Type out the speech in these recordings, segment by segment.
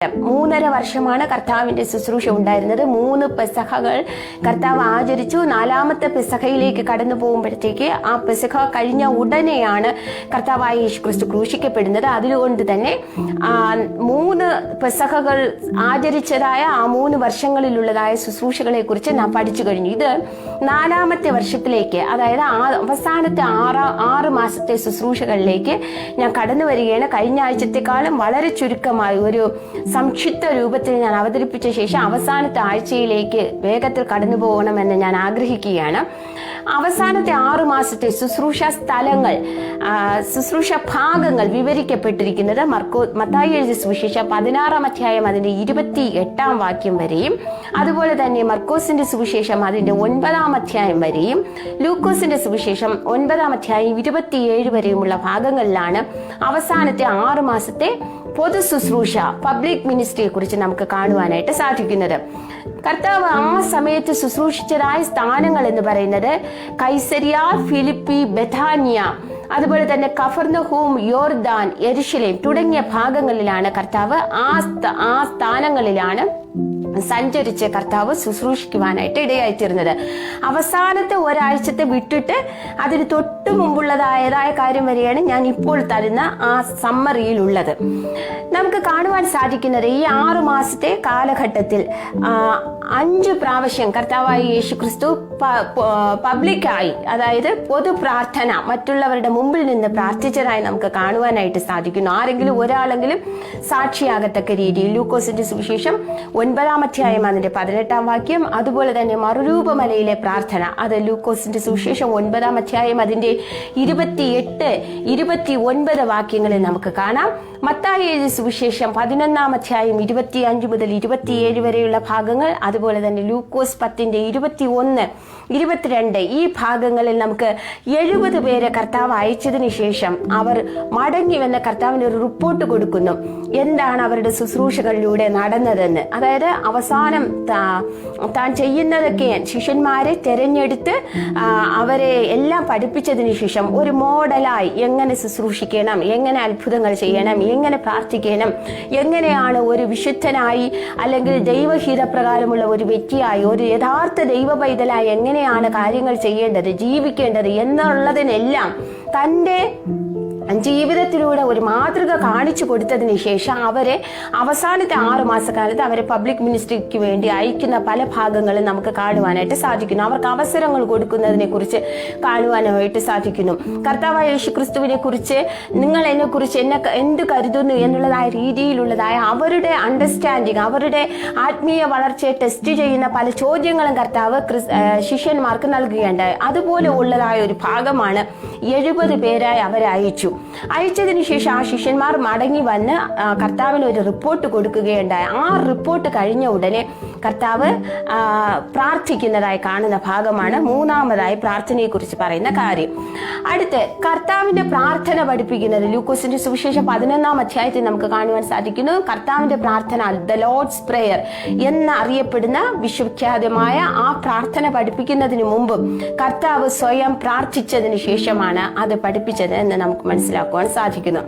3.5 വർഷമാണ് കർത്താവിന്റെ ശുശ്രൂഷ ഉണ്ടായിരുന്നത്. 3 പെസഹകൾ കർത്താവ് ആചരിച്ചു. 4ാമത്തെ പെസഹയിലേക്ക് കടന്നു പോകുമ്പോഴത്തേക്ക് ആ പെസഹ കഴിഞ്ഞ ഉടനെയാണ് കർത്താവായ യേശുക്രിസ്തു ക്രൂശിക്കപ്പെടുന്നത്. അതുകൊണ്ട് തന്നെ 3 പെസഹകൾ ആചരിച്ചതായ ആ 3 വർഷങ്ങളിലുള്ളതായ ശുശ്രൂഷകളെ കുറിച്ച് നാം പഠിച്ചു കഴിഞ്ഞു. ഇത് 4ാമത്തെ വർഷത്തിലേക്ക്, അതായത് അവസാനത്തെ 6 മാസത്തെ ശുശ്രൂഷകളിലേക്ക് ഞാൻ കടന്നു വരികയാണ്. കഴിഞ്ഞ ആഴ്ചത്തെക്കാളും വളരെ ചുരുക്കമായി ഒരു സംക്ഷിപ്ത രൂപത്തിൽ ഞാൻ അവതരിപ്പിച്ച ശേഷം അവസാനത്തെ ആഴ്ചയിലേക്ക് വേഗത്തിൽ കടന്നു പോകണമെന്ന് ഞാൻ ആഗ്രഹിക്കുകയാണ്. അവസാനത്തെ 6 മാസത്തെ ശുശ്രൂഷ സ്ഥലങ്ങൾ, ശുശ്രൂഷ ഭാഗങ്ങൾ വിവരിക്കപ്പെട്ടിരിക്കുന്നത് മത്തായി എഴുതിയ സുവിശേഷം 16-ാം അധ്യായം അതിന്റെ 28-ാം വാക്യം വരെയും, അതുപോലെ തന്നെ മർക്കോസിന്റെ സുവിശേഷം അതിന്റെ 9-ാം അധ്യായം വരെയും, ലൂക്കോസിന്റെ സുവിശേഷം 9-ാം അധ്യായം 27 വരെയുമുള്ള ഭാഗങ്ങളിലാണ് അവസാനത്തെ 6 മാസത്തെ പൊതു ശുശ്രൂഷ, പബ്ലിക് മിനിസ്ട്രിയെ കുറിച്ച് നമുക്ക് കാണുവാനായിട്ട് സാധിക്കുന്നത്. കർത്താവ് ആ സമയത്ത് ശുശ്രൂഷിച്ചതായ സ്ഥാനങ്ങൾ എന്ന് പറയുന്നത് കൈസരിയ, ഫിലിപ്പി, ബെഥാനിയ, അതുപോലെ തന്നെ കഫർനഹൂം, യോർദാൻ, യെരുശലേം തുടങ്ങിയ ഭാഗങ്ങളിലാണ് കർത്താവ് ആ സ്ഥാനങ്ങളിലാണ് സഞ്ചരിച്ച് കർത്താവ് ശുശ്രൂഷിക്കുവാനായിട്ട് ഇടയായിത്തീർന്നത്. അവസാനത്തെ ഒരാഴ്ചത്തെ വിട്ടിട്ട് അതിന് തൊട്ടു മുമ്പുള്ളതായതായ കാര്യം വരെയാണ് ഞാൻ ഇപ്പോൾ തരുന്ന ആ സമ്മറിയിലുള്ളത്. നമുക്ക് കാണുവാൻ സാധിക്കുന്നത് ഈ 6 മാസത്തെ കാലഘട്ടത്തിൽ 5 പ്രാവശ്യം കർത്താവായ യേശുക്രിസ്തു പബ്ലിക്കായി, അതായത് പൊതു പ്രാർത്ഥന മറ്റുള്ളവരുടെ മുമ്പിൽ നിന്ന് പ്രാർത്ഥിച്ചതായി നമുക്ക് കാണുവാനായിട്ട് സാധിക്കുന്നു. ആരെങ്കിലും ഒരാളെങ്കിലും സാക്ഷിയാകത്തക്ക രീതിയിൽ ലൂക്കോസിന്റെ സുവിശേഷം 9-ാം അധ്യായം അതിന്റെ 18-ാം വാക്യം, അതുപോലെ തന്നെ മറുരൂപമലയിലെ പ്രാർത്ഥന, അത് ലൂക്കോസിന്റെ സുവിശേഷം 9-ാം അധ്യായം അതിന്റെ 28, 29 വാക്യങ്ങളിൽ നമുക്ക് കാണാം. മത്തായി എഴുതിയ സുവിശേഷം 11-ാം അധ്യായം 25 മുതൽ 27 വരെയുള്ള ഭാഗങ്ങൾ, അതുപോലെ തന്നെ ലൂക്കോസ് 10-ന്റെ 21, 22 ഈ ഭാഗങ്ങളിൽ നമുക്ക് 70 പേരെ കർത്താവ് അയച്ചതിന് ശേഷം അവർ മടങ്ങി വന്ന കർത്താവിന് ഒരു റിപ്പോർട്ട് കൊടുക്കുന്നു, എന്താണ് അവരുടെ ശുശ്രൂഷകളിലൂടെ നടന്നതെന്ന്. അതായത് അവസാനം താൻ ചെയ്യുന്നതൊക്കെ ശിഷ്യന്മാരെ തെരഞ്ഞെടുത്ത് അവരെ എല്ലാം പഠിപ്പിച്ചതിന് ശേഷം ഒരു മോഡലായി എങ്ങനെ ശുശ്രൂഷിക്കണം, എങ്ങനെ അത്ഭുതങ്ങൾ ചെയ്യണം, എങ്ങനെ പ്രാർത്ഥിക്കണം, എങ്ങനെയാണ് ഒരു വിശുദ്ധനായി അല്ലെങ്കിൽ ദൈവഹിതപ്രകാരമുള്ള ഒരു വ്യക്തിയായി, ഒരു യഥാർത്ഥ ദൈവ പൈതലായി എങ്ങനെയാണ് കാര്യങ്ങൾ ചെയ്യേണ്ടത്, ജീവിക്കേണ്ടത് എന്നുള്ളതിനെല്ലാം തൻ്റെ ജീവിതത്തിലൂടെ ഒരു മാതൃക കാണിച്ചു കൊടുത്തതിന് ശേഷം അവരെ അവസാനത്തെ 6 മാസക്കാലത്ത് അവരെ പബ്ലിക് മിനിസ്ട്രിക്ക് വേണ്ടി അയക്കുന്ന പല ഭാഗങ്ങളും നമുക്ക് കാണുവാനായിട്ട് സാധിക്കുന്നു. അവർക്ക് അവസരങ്ങൾ കൊടുക്കുന്നതിനെ കുറിച്ച് കാണുവാനായിട്ട് സാധിക്കുന്നു. കർത്താവായ യേശുക്രിസ്തുവിനെ കുറിച്ച്, നിങ്ങൾ എന്നെ കുറിച്ച് എന്ത് കരുതുന്നു എന്നുള്ളതായ രീതിയിലുള്ളതായ അവരുടെ അണ്ടർസ്റ്റാൻഡിങ്, അവരുടെ ആത്മീയ വളർച്ചയെ ടെസ്റ്റ് ചെയ്യുന്ന പല ചോദ്യങ്ങളും കർത്താവ് ശിഷ്യന്മാർക്ക് നൽകുകയുണ്ടായി. അതുപോലെ ഉള്ളതായ ഒരു ഭാഗമാണ് 70 പേരായി അവരെ അയച്ചതിന് ശേഷം ആ ശിഷ്യന്മാർ മടങ്ങി വന്ന് കർത്താവിന് ഒരു റിപ്പോർട്ട് കൊടുക്കുകയുണ്ടായി. ആ റിപ്പോർട്ട് കഴിഞ്ഞ ഉടനെ കർത്താവ് പ്രാർത്ഥിക്കുന്നതായി കാണുന്ന ഭാഗമാണ് 3ാമതായി പ്രാർത്ഥനയെ കുറിച്ച് പറയുന്ന കാര്യം. അടുത്ത് കർത്താവിന്റെ പ്രാർത്ഥന പഠിപ്പിക്കുന്നത് ലൂക്കോസിന്റെ സുവിശേഷം 11-ാം അധ്യായത്തിൽ നമുക്ക് കാണുവാൻ സാധിക്കുന്നു. കർത്താവിന്റെ പ്രാർത്ഥന, ദ ലോർഡ്സ് പ്രേയർ എന്നറിയപ്പെടുന്ന വിശ്വവിഖ്യാതമായ ആ പ്രാർത്ഥന പഠിപ്പിക്കുന്നതിന് മുമ്പും കർത്താവ് സ്വയം പ്രാർത്ഥിച്ചതിന് ശേഷമാണ് അത് പഠിപ്പിച്ചത് എന്ന് നമുക്ക് മനസ്സിലാക്കുവാൻ സാധിക്കുന്നു.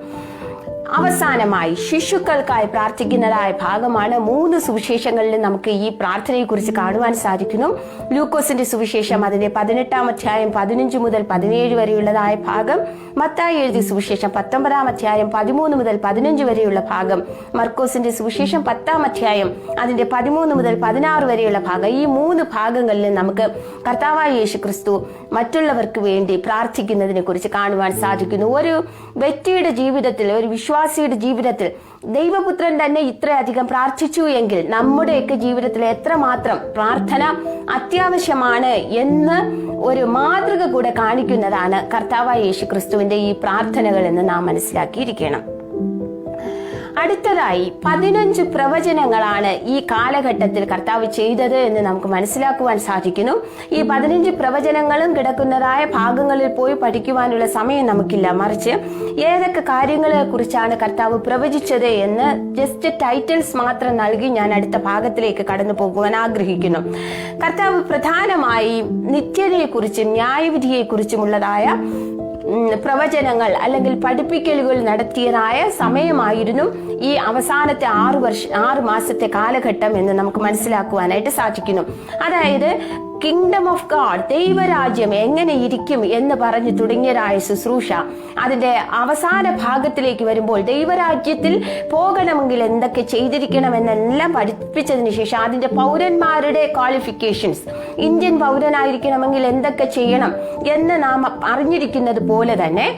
അവസാനമായി ശിശുക്കൾക്കായി പ്രാർത്ഥിക്കുന്നതായ ഭാഗമാണ് 3 സുവിശേഷങ്ങളിൽ നമുക്ക് ഈ പ്രാർത്ഥനയെ കുറിച്ച് കാണുവാൻ സാധിക്കുന്നു. ലൂക്കോസിന്റെ സുവിശേഷം അതിന്റെ 18-ാം അധ്യായം 15 മുതൽ 17 വരെയുള്ളതായ ഭാഗം, മത്തായി എഴുതിയ സുവിശേഷം 19-ാം അധ്യായം 13 മുതൽ 15 വരെയുള്ള ഭാഗം, മർക്കോസിന്റെ സുവിശേഷം 10-ാം അധ്യായം അതിന്റെ 13 മുതൽ 16 വരെയുള്ള ഭാഗം. ഈ 3 ഭാഗങ്ങളിൽ നമുക്ക് കർത്താവായ യേശുക്രിസ്തു മറ്റുള്ളവർക്ക് വേണ്ടി പ്രാർത്ഥിക്കുന്നതിനെ കുറിച്ച് കാണുവാൻ സാധിക്കുന്നു. ഒരു വ്യക്തിയുടെ ജീവിതത്തിൽ, ഒരു വിശ്വാസിയുടെ ജീവിതത്തിൽ ദൈവപുത്രൻ തന്നെ ഇത്രയധികം പ്രാർത്ഥിച്ചു എങ്കിൽ നമ്മുടെയൊക്കെ ജീവിതത്തിൽ എത്രമാത്രം പ്രാർത്ഥന അത്യാവശ്യമാണ് എന്ന് ഒരു മാതൃക കൂടെ കാണിക്കുന്നതാണ് കർത്താവായ യേശുക്രിസ്തുവിന്റെ ഈ പ്രാർത്ഥനകൾ എന്ന് നാം മനസ്സിലാക്കിയിരിക്കണം. അടുത്തതായി 15 പ്രവചനങ്ങളാണ് ഈ കാലഘട്ടത്തിൽ കർത്താവ് ചെയ്തത് എന്ന് നമുക്ക് മനസ്സിലാക്കുവാൻ സാധിക്കുന്നു. ഈ 15 പ്രവചനങ്ങളും കിടക്കുന്നതായ ഭാഗങ്ങളിൽ പോയി പഠിക്കുവാനുള്ള സമയം നമുക്കില്ല. മറിച്ച് ഏതൊക്കെ കാര്യങ്ങളെ കുറിച്ചാണ് കർത്താവ് പ്രവചിച്ചത് എന്ന് ജസ്റ്റ് ടൈറ്റിൽസ് മാത്രം നൽകി ഞാൻ അടുത്ത ഭാഗത്തിലേക്ക് കടന്നു പോകുവാൻ ആഗ്രഹിക്കുന്നു. കർത്താവ് പ്രധാനമായി നിത്യതയെക്കുറിച്ചും ന്യായവിധിയെക്കുറിച്ചുമുള്ളതായ പ്രവചനങ്ങൾ അല്ലെങ്കിൽ പഠിപ്പിക്കലുകൾ നടത്തിയതായ സമയമായിരുന്നു ഈ അവസാനത്തെ 6 മാസത്തെ കാലഘട്ടം എന്ന് നമുക്ക് മനസ്സിലാക്കുവാനായിട്ട് സാധിക്കുന്നു. അതായത് കിങ്ഡം ഓഫ് ഗാഡ്, ദൈവരാജ്യം എങ്ങനെ ഇരിക്കും എന്ന് പറഞ്ഞു തുടങ്ങിയതായ ശുശ്രൂഷ അതിന്റെ അവസാന ഭാഗത്തിലേക്ക് വരുമ്പോൾ ദൈവരാജ്യത്തിൽ പോകണമെങ്കിൽ എന്തൊക്കെ ചെയ്തിരിക്കണമെന്നെല്ലാം പഠിപ്പിച്ചതിന് ശേഷം അതിന്റെ പൗരന്മാരുടെ ക്വാളിഫിക്കേഷൻസ്, ഇന്ത്യൻ പൗരനായിരിക്കണമെങ്കിൽ എന്തൊക്കെ ചെയ്യണം എന്ന് നാം അറിഞ്ഞിരിക്കുന്നത് പോലെ തന്നെ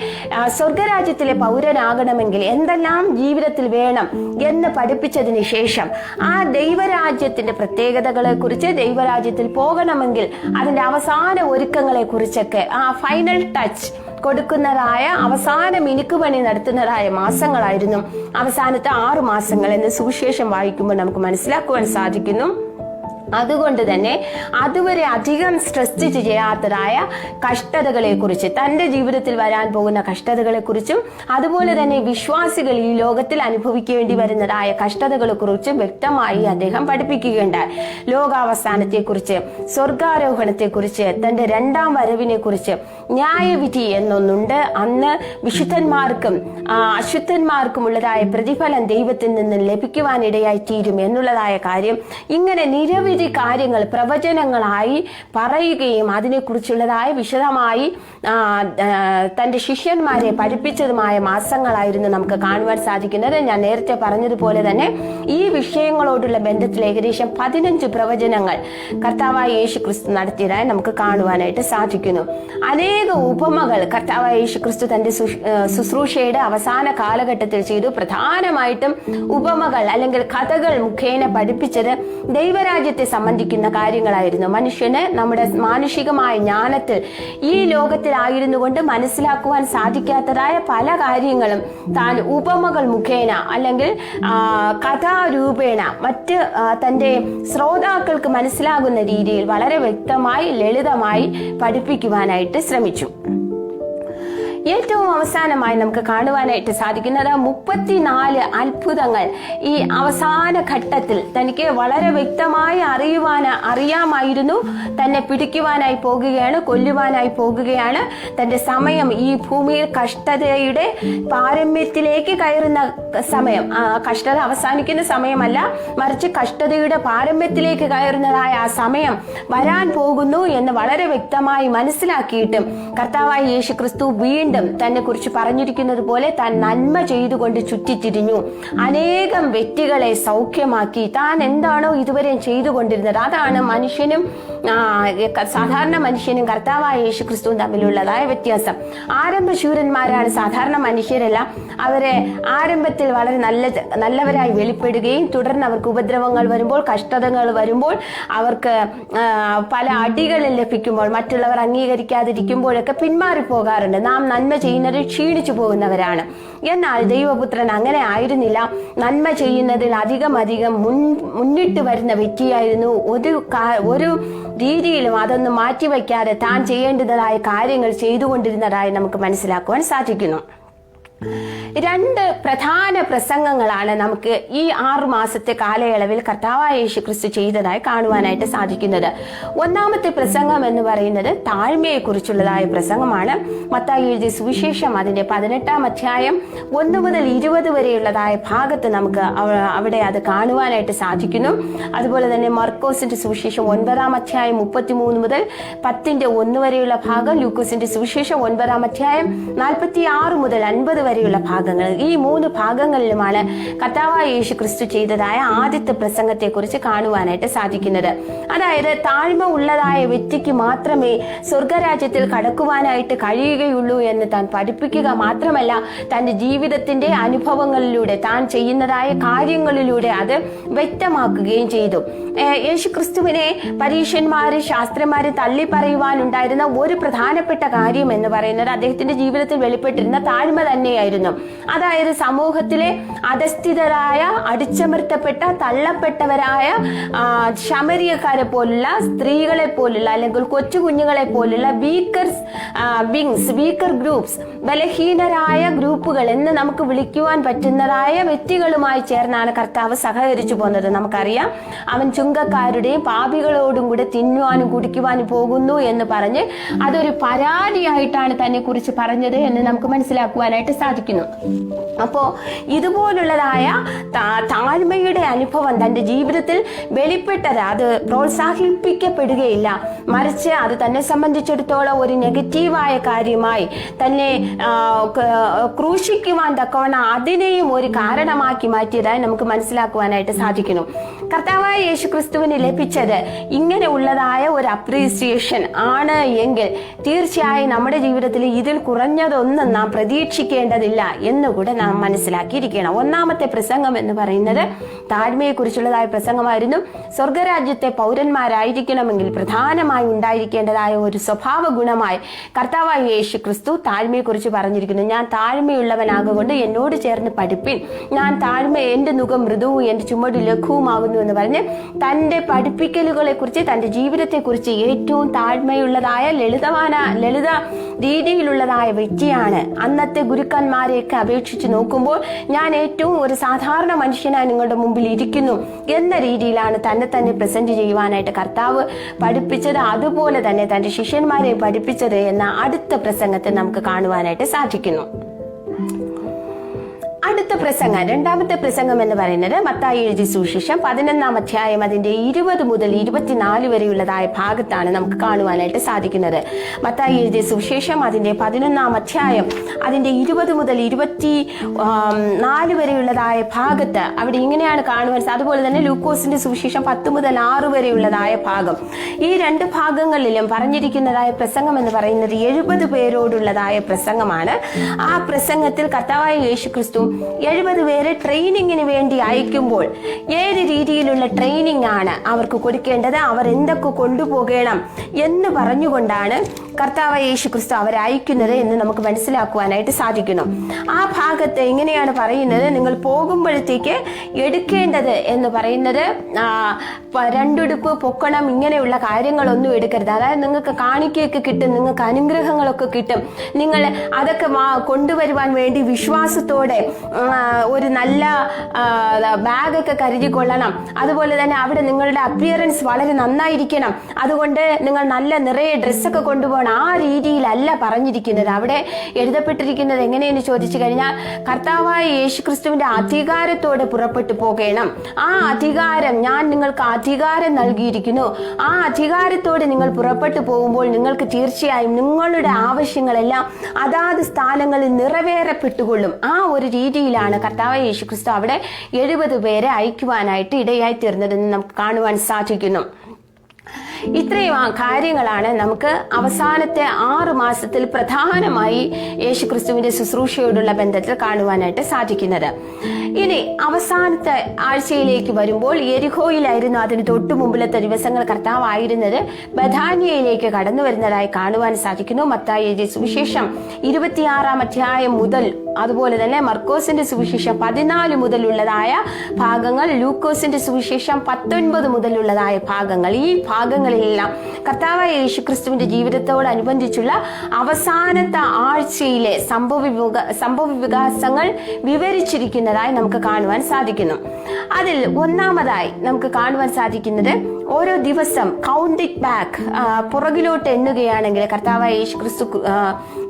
സ്വർഗരാജ്യത്തിലെ പൗരനാകണമെങ്കിൽ എന്തെല്ലാം ജീവിതത്തിൽ വേണം എന്ന് പഠിപ്പിച്ചതിന് ശേഷം ആ ദൈവരാജ്യത്തിന്റെ പ്രത്യേകതകളെ കുറിച്ച്, ദൈവരാജ്യത്തിൽ പോകണമെങ്കിൽ അതിന്റെ അവസാന ഒരുക്കങ്ങളെ കുറിച്ചൊക്കെ ആ ഫൈനൽ ടച്ച് കൊടുക്കുന്നതായ അവസാന മിനുക്കുപണി നടത്തുന്നതായ മാസങ്ങളായിരുന്നു അവസാനത്തെ 6 മാസങ്ങൾ എന്ന് സുവിശേഷം വായിക്കുമ്പോൾ നമുക്ക് മനസ്സിലാക്കുവാൻ സാധിക്കുന്നു. അതുകൊണ്ട് തന്നെ അതുവരെ അധികം സ്ട്രെസ് ചെയ്യാത്തതായ കഷ്ടതകളെ കുറിച്ച്, തന്റെ ജീവിതത്തിൽ വരാൻ പോകുന്ന കഷ്ടതകളെ കുറിച്ചും അതുപോലെ തന്നെ വിശ്വാസികൾ ഈ ലോകത്തിൽ അനുഭവിക്കേണ്ടി വരുന്നതായ കഷ്ടതകളെ കുറിച്ചും വ്യക്തമായി അദ്ദേഹം പഠിപ്പിക്കുകയുണ്ടായി. ലോകാവസാനത്തെ കുറിച്ച്, സ്വർഗാരോഹണത്തെ കുറിച്ച്, തന്റെ 2ാം വരവിനെ കുറിച്ച്, ന്യായവിധി എന്നൊന്നുണ്ട്, അന്ന് വിശുദ്ധന്മാർക്കും അശുദ്ധന്മാർക്കും ഉള്ളതായ പ്രതിഫലം ദൈവത്തിൽ നിന്ന് ലഭിക്കുവാനിടയായി തീരും എന്നുള്ളതായ കാര്യം, ഇങ്ങനെ നിരവധി കാര്യങ്ങൾ പ്രവചനങ്ങളായി പറയുകയും അതിനെക്കുറിച്ചുള്ളതായ വിശദമായി തന്റെ ശിഷ്യന്മാരെ പഠിപ്പിച്ചതുമായ മാസങ്ങളായിരുന്നു നമുക്ക് കാണുവാൻ സാധിക്കുന്നത്. ഞാൻ നേരത്തെ പറഞ്ഞതുപോലെ തന്നെ ഈ വിഷയങ്ങളോടുള്ള ബന്ധത്തിൽ ഏകദേശം 15 പ്രവചനങ്ങൾ കർത്താവായ യേശു ക്രിസ്തു നടത്തിയതായി നമുക്ക് കാണുവാനായിട്ട് സാധിക്കുന്നു. അനേക ഉപമകൾ കർത്താവായ യേശു ക്രിസ്തു തന്റെ ശുശ്രൂഷയുടെ അവസാന കാലഘട്ടത്തിൽ ചെയ്തു. പ്രധാനമായിട്ടും ഉപമകൾ അല്ലെങ്കിൽ കഥകൾ മുഖേന പഠിപ്പിച്ചത് ദൈവരാജ്യത്തെ സംബന്ധിക്കുന്ന കാര്യങ്ങളായിരുന്നു. മനുഷ്യന് നമ്മുടെ മാനുഷികമായ ജ്ഞാനത്തിൽ ഈ ലോകത്തിലായിരുന്നു കൊണ്ട് മനസ്സിലാക്കുവാൻ സാധിക്കാത്തതായ പല കാര്യങ്ങളും താൻ ഉപമകൾ മുഖേന അല്ലെങ്കിൽ കഥാരൂപേണ മറ്റ് തന്റെ ശ്രോതാക്കൾക്ക് മനസ്സിലാകുന്ന രീതിയിൽ വളരെ വ്യക്തമായി ലളിതമായി പഠിപ്പിക്കുവാനായിട്ട് ശ്രമിച്ചു. ഏറ്റവും അവസാനമായി നമുക്ക് കാണുവാനായിട്ട് സാധിക്കുന്നത് 34 അത്ഭുതങ്ങൾ ഈ അവസാന ഘട്ടത്തിൽ തനിക്ക് വളരെ വ്യക്തമായി അറിയാമായിരുന്നു. തന്നെ പിടിക്കുവാനായി പോകുകയാണ്, കൊല്ലുവാനായി പോകുകയാണ്. തന്റെ സമയം ഈ ഭൂമിയിൽ കഷ്ടതയുടെ പാരമ്യത്തിലേക്ക് കയറുന്ന സമയം, കഷ്ടത അവസാനിക്കുന്ന സമയമല്ല, മറിച്ച് കഷ്ടതയുടെ പാരമ്യത്തിലേക്ക് കയറുന്നതായ ആ സമയം വരാൻ പോകുന്നു എന്ന് വളരെ വ്യക്തമായി മനസ്സിലാക്കിയിട്ടും കർത്താവായ യേശു ക്രിസ്തു വീണ്ടും തന്നെ കുറിച്ച് പറഞ്ഞിരിക്കുന്നത് പോലെ താൻ നന്മ ചെയ്തുകൊണ്ട് ചുറ്റിത്തിരിഞ്ഞു. അനേകം വ്യക്തികളെ സൗഖ്യമാക്കി. താൻ എന്താണോ ഇതുവരെ ചെയ്തുകൊണ്ടിരുന്നത് അതാണ് മനുഷ്യനും സാധാരണ മനുഷ്യനും കർത്താവായ യേശു ക്രിസ്തുവും തമ്മിലുള്ളതായ വ്യത്യാസം. ആരംഭശൂരന്മാരാണ് സാധാരണ മനുഷ്യരല്ല. അവരെ ആരംഭത്തിൽ വളരെ നല്ലവരായി വെളിപ്പെടുകയും തുടർന്ന് അവർക്ക് ഉപദ്രവങ്ങൾ വരുമ്പോൾ, കഷ്ടതകൾ വരുമ്പോൾ, അവർക്ക് പല അടികളും ലഭിക്കുമ്പോൾ, മറ്റുള്ളവർ അംഗീകരിക്കാതിരിക്കുമ്പോഴൊക്കെ പിന്മാറിപ്പോകാറുണ്ട്. നാം നന്മ ചെയ്യുന്നത് ക്ഷീണിച്ചു പോകുന്നവരാണ്. എന്നാൽ ദൈവപുത്രൻ അങ്ങനെ ആയിരുന്നില്ല. നന്മ ചെയ്യുന്നതിൽ അധികം മുന്നിട്ട് വരുന്ന വ്യക്തിയായിരുന്നു. ഒരു രീതിയിലും അതൊന്നും മാറ്റിവെക്കാതെ താൻ ചെയ്യേണ്ടതായ കാര്യങ്ങൾ ചെയ്തുകൊണ്ടിരുന്നതായി നമുക്ക് മനസ്സിലാക്കുവാൻ സാധിക്കുന്നു. 2 പ്രധാന പ്രസംഗങ്ങളാണ് നമുക്ക് ഈ 6 മാസത്തെ കാലയളവിൽ കർത്താവായ യേശു ക്രിസ്തു ചെയ്തതായി കാണുവാനായിട്ട് സാധിക്കുന്നത്. 1ാമത്തെ പ്രസംഗം എന്ന് പറയുന്നത് താഴ്മയെ കുറിച്ചുള്ളതായ പ്രസംഗമാണ്. മത്തായി എഴുതിയ സുവിശേഷം അതിന്റെ 18-ാം അധ്യായം 1 മുതൽ 20 വരെയുള്ളതായ ഭാഗത്ത് നമുക്ക് അവിടെ അത് കാണുവാനായിട്ട് സാധിക്കുന്നു. അതുപോലെ തന്നെ മർക്കോസിന്റെ സുവിശേഷം 9-ാം അധ്യായം 33 മുതൽ 10-1 വരെയുള്ള ഭാഗം, ലൂക്കോസിന്റെ സുവിശേഷം 9-ാം അധ്യായം 46 മുതൽ 50 വരെയുള്ള ഭാഗങ്ങൾ. ഈ 3 ഭാഗങ്ങളിലുമാണ് കർത്താവായ യേശു ക്രിസ്തു ചെയ്തതായ ആദ്യത്തെ പ്രസംഗത്തെ കുറിച്ച് കാണുവാനായിട്ട് സാധിക്കുന്നത്. അതായത് താഴ്മ ഉള്ളതായ വ്യക്തിക്ക് മാത്രമേ സ്വർഗരാജ്യത്തിൽ കടക്കുവാനായിട്ട് കഴിയുകയുള്ളൂ എന്ന് താൻ പഠിപ്പിക്കുക മാത്രമല്ല, തന്റെ ജീവിതത്തിന്റെ അനുഭവങ്ങളിലൂടെ, താൻ ചെയ്യുന്നതായ കാര്യങ്ങളിലൂടെ അത് വ്യക്തമാക്കുകയും ചെയ്തു. യേശു ക്രിസ്തുവിനെ പരീശന്മാര്, ശാസ്ത്രന്മാര് തള്ളി പറയുവാനുണ്ടായിരുന്ന ഒരു പ്രധാനപ്പെട്ട കാര്യം എന്ന് പറയുന്നത് അദ്ദേഹത്തിന്റെ ജീവിതത്തിൽ വെളിപ്പെട്ടിരുന്ന താഴ്മ തന്നെ എങ്ങനെയായിരുന്നു? അതായത് സമൂഹത്തിലെ അധസ്ഥിതരായ, അടിച്ചമർത്തപ്പെട്ട, തള്ളപ്പെട്ടവരായ ശമരിയക്കാരെ പോലുള്ള, സ്ത്രീകളെ പോലുള്ള, അല്ലെങ്കിൽ കൊച്ചു കുഞ്ഞുങ്ങളെ പോലുള്ള വീക്കർ ഗ്രൂപ്പ്സ്, ബലഹീനരായ ഗ്രൂപ്പുകൾ എന്ന് നമുക്ക് വിളിക്കുവാൻ പറ്റുന്നതായ വ്യക്തികളുമായി ചേർന്നാണ് കർത്താവ് സഹകരിച്ചു പോകുന്നത്. നമുക്കറിയാം, അവൻ ചുങ്കക്കാരുടെയും പാപികളോടും കൂടെ തിന്നുവാനും കുടിക്കുവാനും പോകുന്നു എന്ന് പറഞ്ഞ് അതൊരു പരാതിയായിട്ടാണ് തന്നെ കുറിച്ച് പറഞ്ഞത് എന്ന് നമുക്ക് മനസ്സിലാക്കുവാനായിട്ട് സാധിക്കുന്നു. അപ്പോ ഇതുപോലുള്ളതായ താഴ്മയുടെ അനുഭവം തന്റെ ജീവിതത്തിൽ വെളിപ്പെട്ടത് അത് പ്രോത്സാഹിപ്പിക്കപ്പെടുകയില്ല, മറിച്ച് അത് തന്നെ സംബന്ധിച്ചിടത്തോളം ഒരു നെഗറ്റീവായ കാര്യമായി തന്നെ ക്രൂശിക്കുവാൻ തക്കവണ്ണം അതിനെയും ഒരു കാരണമാക്കി മാറ്റിയതായി നമുക്ക് മനസ്സിലാക്കുവാനായിട്ട് സാധിക്കുന്നു. കർത്താവായ യേശുക്രിസ്തുവിന് ലഭിച്ചത് ഇങ്ങനെ ഉള്ളതായ ഒരു അപ്രീസിയേഷൻ ആണ് എങ്കിൽ തീർച്ചയായും നമ്മുടെ ജീവിതത്തിൽ ഇതിൽ കുറഞ്ഞതൊന്നും നാം പ്രതീക്ഷിക്കേണ്ടതില്ല എന്നുകൂടെ നാം മനസ്സിലാക്കിയിരിക്കണം. ഒന്നാമത്തെ പ്രസംഗം എന്ന് പറയുന്നത് താഴ്മയെ കുറിച്ചുള്ളതായ പ്രസംഗമായിരുന്നു. സ്വർഗരാജ്യത്തെ പൗരന്മാരായിരിക്കണമെങ്കിൽ പ്രധാനമായി ഉണ്ടായിരിക്കേണ്ടതായ ഒരു സ്വഭാവ ഗുണമായി കർത്താവായ യേശു ക്രിസ്തു താഴ്മയെ കുറിച്ച് പറഞ്ഞിരിക്കുന്നു. ഞാൻ താഴ്മയുള്ളവനാകൊണ്ട് എന്നോട് ചേർന്ന് പഠിപ്പിൻ, ഞാൻ എന്റെ നുകം മൃദുവും എന്റെ ചുമട് ലഘുവുമാകുന്നു എന്ന് പറഞ്ഞ് തന്റെ പഠിപ്പിക്കലുകളെ കുറിച്ച്, തന്റെ ജീവിതത്തെ കുറിച്ച് ഏറ്റവും താഴ്മയുള്ളതായ ലളിത രീതിയിലുള്ളതായ വ്യക്തിയാണ്. അന്നത്തെ ഗുരുക്കന്മാരെയൊക്കെ അപേക്ഷിച്ച് നോക്കുമ്പോൾ ഞാൻ ഏറ്റവും ഒരു സാധാരണ മനുഷ്യനായി നിങ്ങളുടെ മുമ്പിൽ ഇരിക്കുന്നു എന്ന രീതിയിലാണ് തന്നെ പ്രസന്റ് ചെയ്യുവാനായിട്ട് കർത്താവ് പഠിപ്പിച്ചത്. അതുപോലെ തന്നെ തന്റെ ശിഷ്യന്മാരെ പഠിപ്പിച്ചത് എന്ന അടുത്ത പ്രസംഗത്തെ നമുക്ക് കാണുവാനായിട്ട് സാധിക്കുന്നു. അടുത്ത പ്രസംഗം, രണ്ടാമത്തെ പ്രസംഗം എന്ന് പറയുന്നത് മത്തായി എഴുതിയ സുവിശേഷം 11-ാം അധ്യായം അതിന്റെ 20 മുതൽ 24 വരെയുള്ളതായ ഭാഗത്താണ് നമുക്ക് കാണുവാനായിട്ട് സാധിക്കുന്നത്. മത്തായി എഴുതിയ സുവിശേഷം അതിന്റെ 11-ാം അധ്യായം അതിന്റെ 20 മുതൽ 24 വരെയുള്ളതായ ഭാഗത്ത് അവിടെ ഇങ്ങനെയാണ് കാണുവാൻ. അതുപോലെ തന്നെ ലൂക്കോസിന്റെ സുവിശേഷം 10 മുതൽ 6 വരെയുള്ളതായ ഭാഗം. ഈ രണ്ട് ഭാഗങ്ങളിലും പറഞ്ഞിരിക്കുന്നതായ പ്രസംഗം എന്ന് പറയുന്നത് 70 പേരോടുള്ളതായ പ്രസംഗമാണ്. ആ പ്രസംഗത്തിൽ കർത്താവായ യേശുക്രിസ്തു 70 പേരെ ട്രെയിനിങ്ങിന് വേണ്ടി അയക്കുമ്പോൾ ഏത് രീതിയിലുള്ള ട്രെയിനിങ് ആണ് അവർക്ക് കൊടുക്കേണ്ടത്, അവർ എന്തൊക്കെ കൊണ്ടുപോകണം എന്ന് പറഞ്ഞുകൊണ്ടാണ് കർത്താവ് യേശു ക്രിസ്തു അവരെ അയക്കുന്നത് എന്ന് നമുക്ക് മനസ്സിലാക്കുവാനായിട്ട് സാധിക്കുന്നു. ആ ഭാഗത്ത് ഇങ്ങനെയാണ് പറയുന്നത്, നിങ്ങൾ പോകുമ്പോഴത്തേക്ക് എടുക്കേണ്ടത് എന്ന് പറയുന്നത് രണ്ടുടുപ്പ്, പൊക്കണം, ഇങ്ങനെയുള്ള കാര്യങ്ങളൊന്നും എടുക്കരുത്. അതായത് നിങ്ങൾക്ക് കാണിക്കയൊക്കെ കിട്ടും, നിങ്ങൾക്ക് അനുഗ്രഹങ്ങളൊക്കെ കിട്ടും, നിങ്ങൾ അതൊക്കെ കൊണ്ടുവരുവാൻ വേണ്ടി വിശ്വാസത്തോടെ ഒരു നല്ല ബാഗൊക്കെ കരുതിക്കൊള്ളണം. അതുപോലെ തന്നെ അവിടെ നിങ്ങളുടെ അപ്പിയറൻസ് വളരെ നന്നായിരിക്കണം, അതുകൊണ്ട് നിങ്ങൾ നല്ല നിറയെ ഡ്രസ്സൊക്കെ കൊണ്ടുപോകണം. ആ രീതിയിലല്ല പറഞ്ഞിരിക്കുന്നത്. അവിടെ എഴുതപ്പെട്ടിരിക്കുന്നത് എങ്ങനെയെന്ന് ചോദിച്ചു കഴിഞ്ഞാൽ കർത്താവായ യേശുക്രിസ്തുവിന്റെ അധികാരത്തോടെ പുറപ്പെട്ടു പോകണം. ആ അധികാരം, ഞാൻ നിങ്ങൾക്ക് അധികാരം നൽകിയിരിക്കുന്നു, ആ അധികാരത്തോടെ നിങ്ങൾ പുറപ്പെട്ടു പോകുമ്പോൾ നിങ്ങൾക്ക് തീർച്ചയായും നിങ്ങളുടെ ആവശ്യങ്ങളെല്ലാം അതാത് സ്ഥാനങ്ങളിൽ നിറവേറപ്പെട്ടുകൊള്ളും. ആ ഒരു രീതിയിലാണ് കർത്താവായ യേശുക്രിസ്തു അവിടെ 70 പേരെ അയക്കുവാനായിട്ട് ഇടയായി തീർന്നതെന്ന് നമുക്ക് കാണുവാൻ സാധിക്കുന്നു. ഇത്രയും കാര്യങ്ങളാണ് നമുക്ക് അവസാനത്തെ 6 മാസത്തിൽ പ്രധാനമായി യേശുക്രിസ്തുവിന്റെ ശുശ്രൂഷയോടുള്ള ബന്ധത്തിൽ കാണുവാനായിട്ട് സാധിക്കുന്നത്. ഇനി അവസാനത്തെ ആഴ്ചയിലേക്ക് വരുമ്പോൾ യെരിഹോയിലായിരുന്നു അതിന് തൊട്ടു മുമ്പിലത്തെ ദിവസങ്ങൾ കർത്താവായിരുന്നത്. ബഥാനിയയിലേക്ക് കടന്നു വരുന്നതായി കാണുവാൻ സാധിക്കുന്നു. മത്തായി എഴുതിയ സുവിശേഷം 26-ാം അധ്യായം മുതൽ, അതുപോലെ തന്നെ മർക്കോസിന്റെ സുവിശേഷം 14 മുതലുള്ളതായ ഭാഗങ്ങൾ, ലൂക്കോസിന്റെ സുവിശേഷം 19 മുതലുള്ളതായ ഭാഗങ്ങൾ, ഈ ഭാഗങ്ങളിലെല്ലാം കർത്താവായ യേശുക്രിസ്തുവിന്റെ ജീവിതത്തോടനുബന്ധിച്ചുള്ള അവസാനത്തെ ആഴ്ചയിലെ സംഭവ വികാസങ്ങൾ വിവരിച്ചിരിക്കുന്നതായി നമുക്ക് കാണുവാൻ സാധിക്കുന്നു. അതിൽ ഒന്നാമതായി നമുക്ക് കാണുവാൻ സാധിക്കുന്നത് ഓരോ ദിവസം കൗണ്ടിങ് ബാക്ക്, പുറകിലോട്ട് എണ്ണുകയാണെങ്കിൽ കർത്താവായ യേശുക്രിസ്തു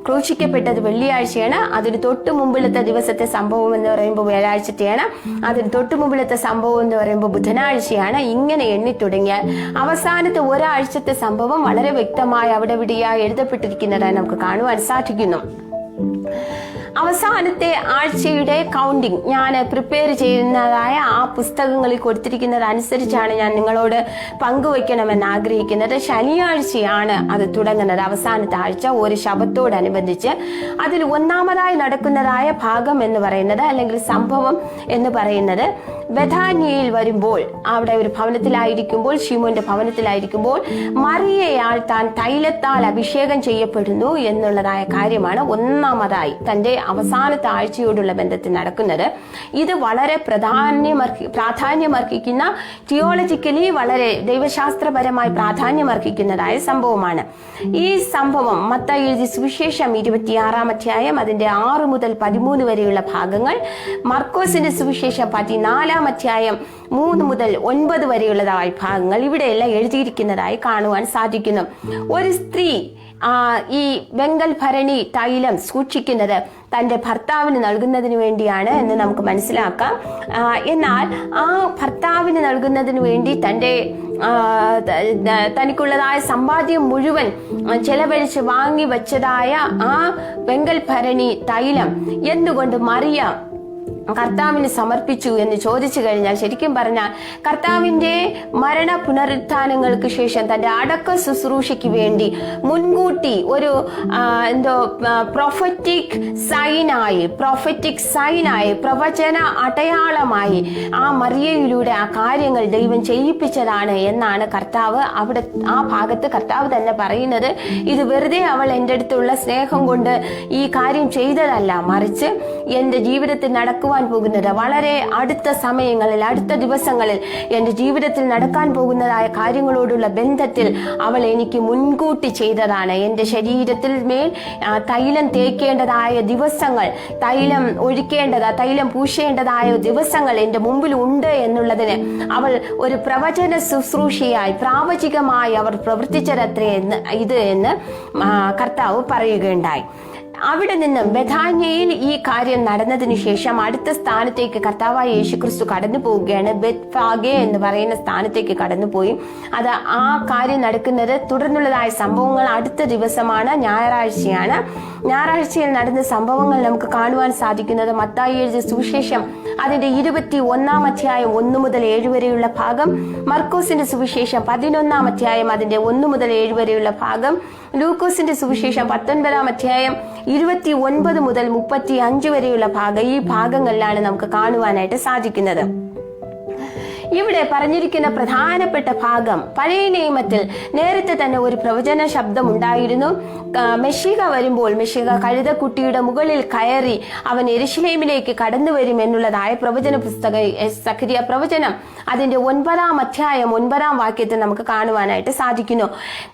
ക്രൂശിക്കപ്പെട്ടത് വെള്ളിയാഴ്ചയാണ്, അതിന് തൊട്ടു മുമ്പിലത്തെ ദിവസത്തെ സംഭവം എന്ന് പറയുമ്പോൾ വ്യാഴാഴ്ചത്തെയാണ്, അതിന് തൊട്ടു മുമ്പിലത്തെ സംഭവം എന്ന് പറയുമ്പോൾ ബുധനാഴ്ചയാണ്. ഇങ്ങനെ എണ്ണി തുടങ്ങിയാൽ അവസാനത്തെ ഒരാഴ്ചത്തെ സംഭവം വളരെ വ്യക്തമായി അവിടെ ഇവിടെയായി എഴുതപ്പെട്ടിരിക്കുന്നതായി നമുക്ക് കാണുവാൻ സാധിക്കുന്നു. അവസാനത്തെ ആഴ്ചയുടെ കൗണ്ടിങ് ഞാൻ പ്രിപ്പയർ ചെയ്യുന്നതായ ആ പുസ്തകങ്ങളിൽ കൊടുത്തിരിക്കുന്നത് അനുസരിച്ചാണ് ഞാൻ നിങ്ങളോട് പങ്കുവയ്ക്കണമെന്ന് ആഗ്രഹിക്കുന്നത്. ശനിയാഴ്ചയാണ് അത് തുടങ്ങുന്നത്, അവസാനത്തെ ആഴ്ച, ഒരു ശബത്തോടനുബന്ധിച്ച്. അതിൽ ഒന്നാമതായി നടക്കുന്നതായ ഭാഗം എന്ന് പറയുന്നത്, അല്ലെങ്കിൽ സംഭവം എന്ന് പറയുന്നത്, ബഥാനിയയിൽ വരുമ്പോൾ, അവിടെ ഒരു ഭവനത്തിലായിരിക്കുമ്പോൾ, ശിമോന്റെ ഭവനത്തിലായിരിക്കുമ്പോൾ മറിയയാൾ താൻ തൈലത്താൽ അഭിഷേകം ചെയ്യപ്പെടുന്നു എന്നുള്ളതായ കാര്യമാണ് ഒന്നാമതായി തന്റെ അവസാനത്തെ ആഴ്ചയോടുള്ള ബന്ധത്തിൽ നടക്കുന്നത്. ഇത് വളരെ പ്രാധാന്യമർഹിക്കുന്ന തിയോളജിക്കലി വളരെ ദൈവശാസ്ത്രപരമായി പ്രാധാന്യമർഹിക്കുന്നതായ സംഭവമാണ്. ഈ സംഭവം മത്തായി എഴുതിയ സുവിശേഷം 26 അധ്യായം അതിന്റെ 6 മുതൽ 13 വരെയുള്ള ഭാഗങ്ങൾ, മർക്കോസിന്റെ സുവിശേഷം 14 അധ്യായം 3 മുതൽ 9 വരെയുള്ളതായ ഭാഗങ്ങൾ ഇവിടെയെല്ലാം എഴുതിയിരിക്കുന്നതായി കാണുവാൻ സാധിക്കുന്നു. ഒരു സ്ത്രീ ഈ വെങ്കൽ ഭരണി തൈലം സൂക്ഷിക്കുന്നത് തന്റെ ഭർത്താവിന് നൽകുന്നതിന് വേണ്ടിയാണ് എന്ന് നമുക്ക് മനസ്സിലാക്കാം. എന്നാൽ ആ ഭർത്താവിന് നൽകുന്നതിന് വേണ്ടി തനിക്കുള്ളതായ സമ്പാദ്യം മുഴുവൻ ചെലവഴിച്ച് വാങ്ങി വെച്ചതായ ആ വെങ്കൽ ഭരണി തൈലം എന്തുകൊണ്ട് മറിയ കർത്താവിന് സമർപ്പിച്ചു എന്ന് ചോദിച്ചു കഴിഞ്ഞാൽ, ശരിക്കും പറഞ്ഞാൽ കർത്താവിന്റെ മരണ പുനരുത്ഥാനങ്ങൾക്ക് ശേഷം തന്റെ അടക്ക ശുശ്രൂഷയ്ക്ക് വേണ്ടി മുൻകൂട്ടി ഒരു പ്രൊഫറ്റിക് സൈനായി പ്രവചന അടയാളമായി ആ മറിയയിലൂടെ ആ കാര്യങ്ങൾ ദൈവം ചെയ്യിപ്പിച്ചതാണ് എന്നാണ് കർത്താവ് ആ ഭാഗത്ത് കർത്താവ് തന്നെ പറയുന്നത്. ഇത് വെറുതെ അവൾ എൻ്റെ അടുത്തുള്ള സ്നേഹം കൊണ്ട് ഈ കാര്യം ചെയ്തതല്ല, മറിച്ച് എൻ്റെ ജീവിതത്തിൽ നടക്കുവാൻ പോകുന്നത് വളരെ അടുത്ത സമയങ്ങളിൽ, അടുത്ത ദിവസങ്ങളിൽ എൻ്റെ ജീവിതത്തിൽ നടക്കാൻ പോകുന്നതായ കാര്യങ്ങളോടുള്ള ബന്ധത്തിൽ അവൾ എനിക്ക് മുൻകൂട്ടി ചെയ്തതാണ്. എൻ്റെ ശരീരത്തിൽ മേൽ തൈലം തേക്കേണ്ടതായ ദിവസങ്ങൾ, തൈലം പൂശേണ്ടതായ ദിവസങ്ങൾ എൻ്റെ മുമ്പിൽ ഉണ്ട് എന്നുള്ളതിന് അവൾ ഒരു പ്രവചന ശുശ്രൂഷയായി പ്രാവചികമായി അവർ പ്രവർത്തിച്ചതത്രേ എന്ന് കർത്താവ് പറയുകയുണ്ടായി. അവിടെ നിന്നും ബഥാന്യയിൽ ഈ കാര്യം നടന്നതിന് ശേഷം അടുത്ത സ്ഥാനത്തേക്ക് കർത്താവായ യേശുക്രിസ്തു കടന്നു പോവുകയാണ്. ബെത്ഫാഗെ എന്ന് പറയുന്ന സ്ഥാനത്തേക്ക് കടന്നുപോയി. അത് ആ കാര്യം നടക്കുന്നത് തുടർന്നുള്ളതായ സംഭവങ്ങൾ അടുത്ത ദിവസമാണ്, ഞായറാഴ്ചയാണ്. ഞായറാഴ്ചയിൽ നടന്ന സംഭവങ്ങൾ നമുക്ക് കാണുവാൻ സാധിക്കുന്നത് മത്തായി എഴുതിയ സുവിശേഷം അതിന്റെ 21 അധ്യായം 1 മുതൽ 7 വരെയുള്ള ഭാഗം, മർക്കോസിന്റെ സുവിശേഷം 11 അധ്യായം അതിന്റെ 1 മുതൽ 7 വരെയുള്ള ഭാഗം, ലൂക്കോസിന്റെ സുവിശേഷം 19 അധ്യായം 29 മുതൽ 35 വരെയുള്ള ഭാഗം. ഈ ഭാഗങ്ങളിലാണ് നമുക്ക് കാണുവാനായിട്ട് സാധിക്കുന്നത്. ഇവിടെ പറഞ്ഞിരിക്കുന്ന പ്രധാനപ്പെട്ട ഭാഗം, പഴയ നിയമത്തിൽ നേരത്തെ തന്നെ ഒരു പ്രവചന ശബ്ദം ഉണ്ടായിരുന്നു. മെശിഹ വരുമ്പോൾ മെശിഹ കഴുതക്കുട്ടിയുടെ മുകളിൽ കയറി അവൻ യെരുശലേമിലേക്ക് കടന്നു വരും എന്നുള്ളതായ പ്രവചന പുസ്തകം സഖരിയ പ്രവചനം അതിന്റെ 9 അധ്യായം 9 വാക്യത്തിൽ നമുക്ക് കാണുവാനായിട്ട് സാധിക്കുന്നു.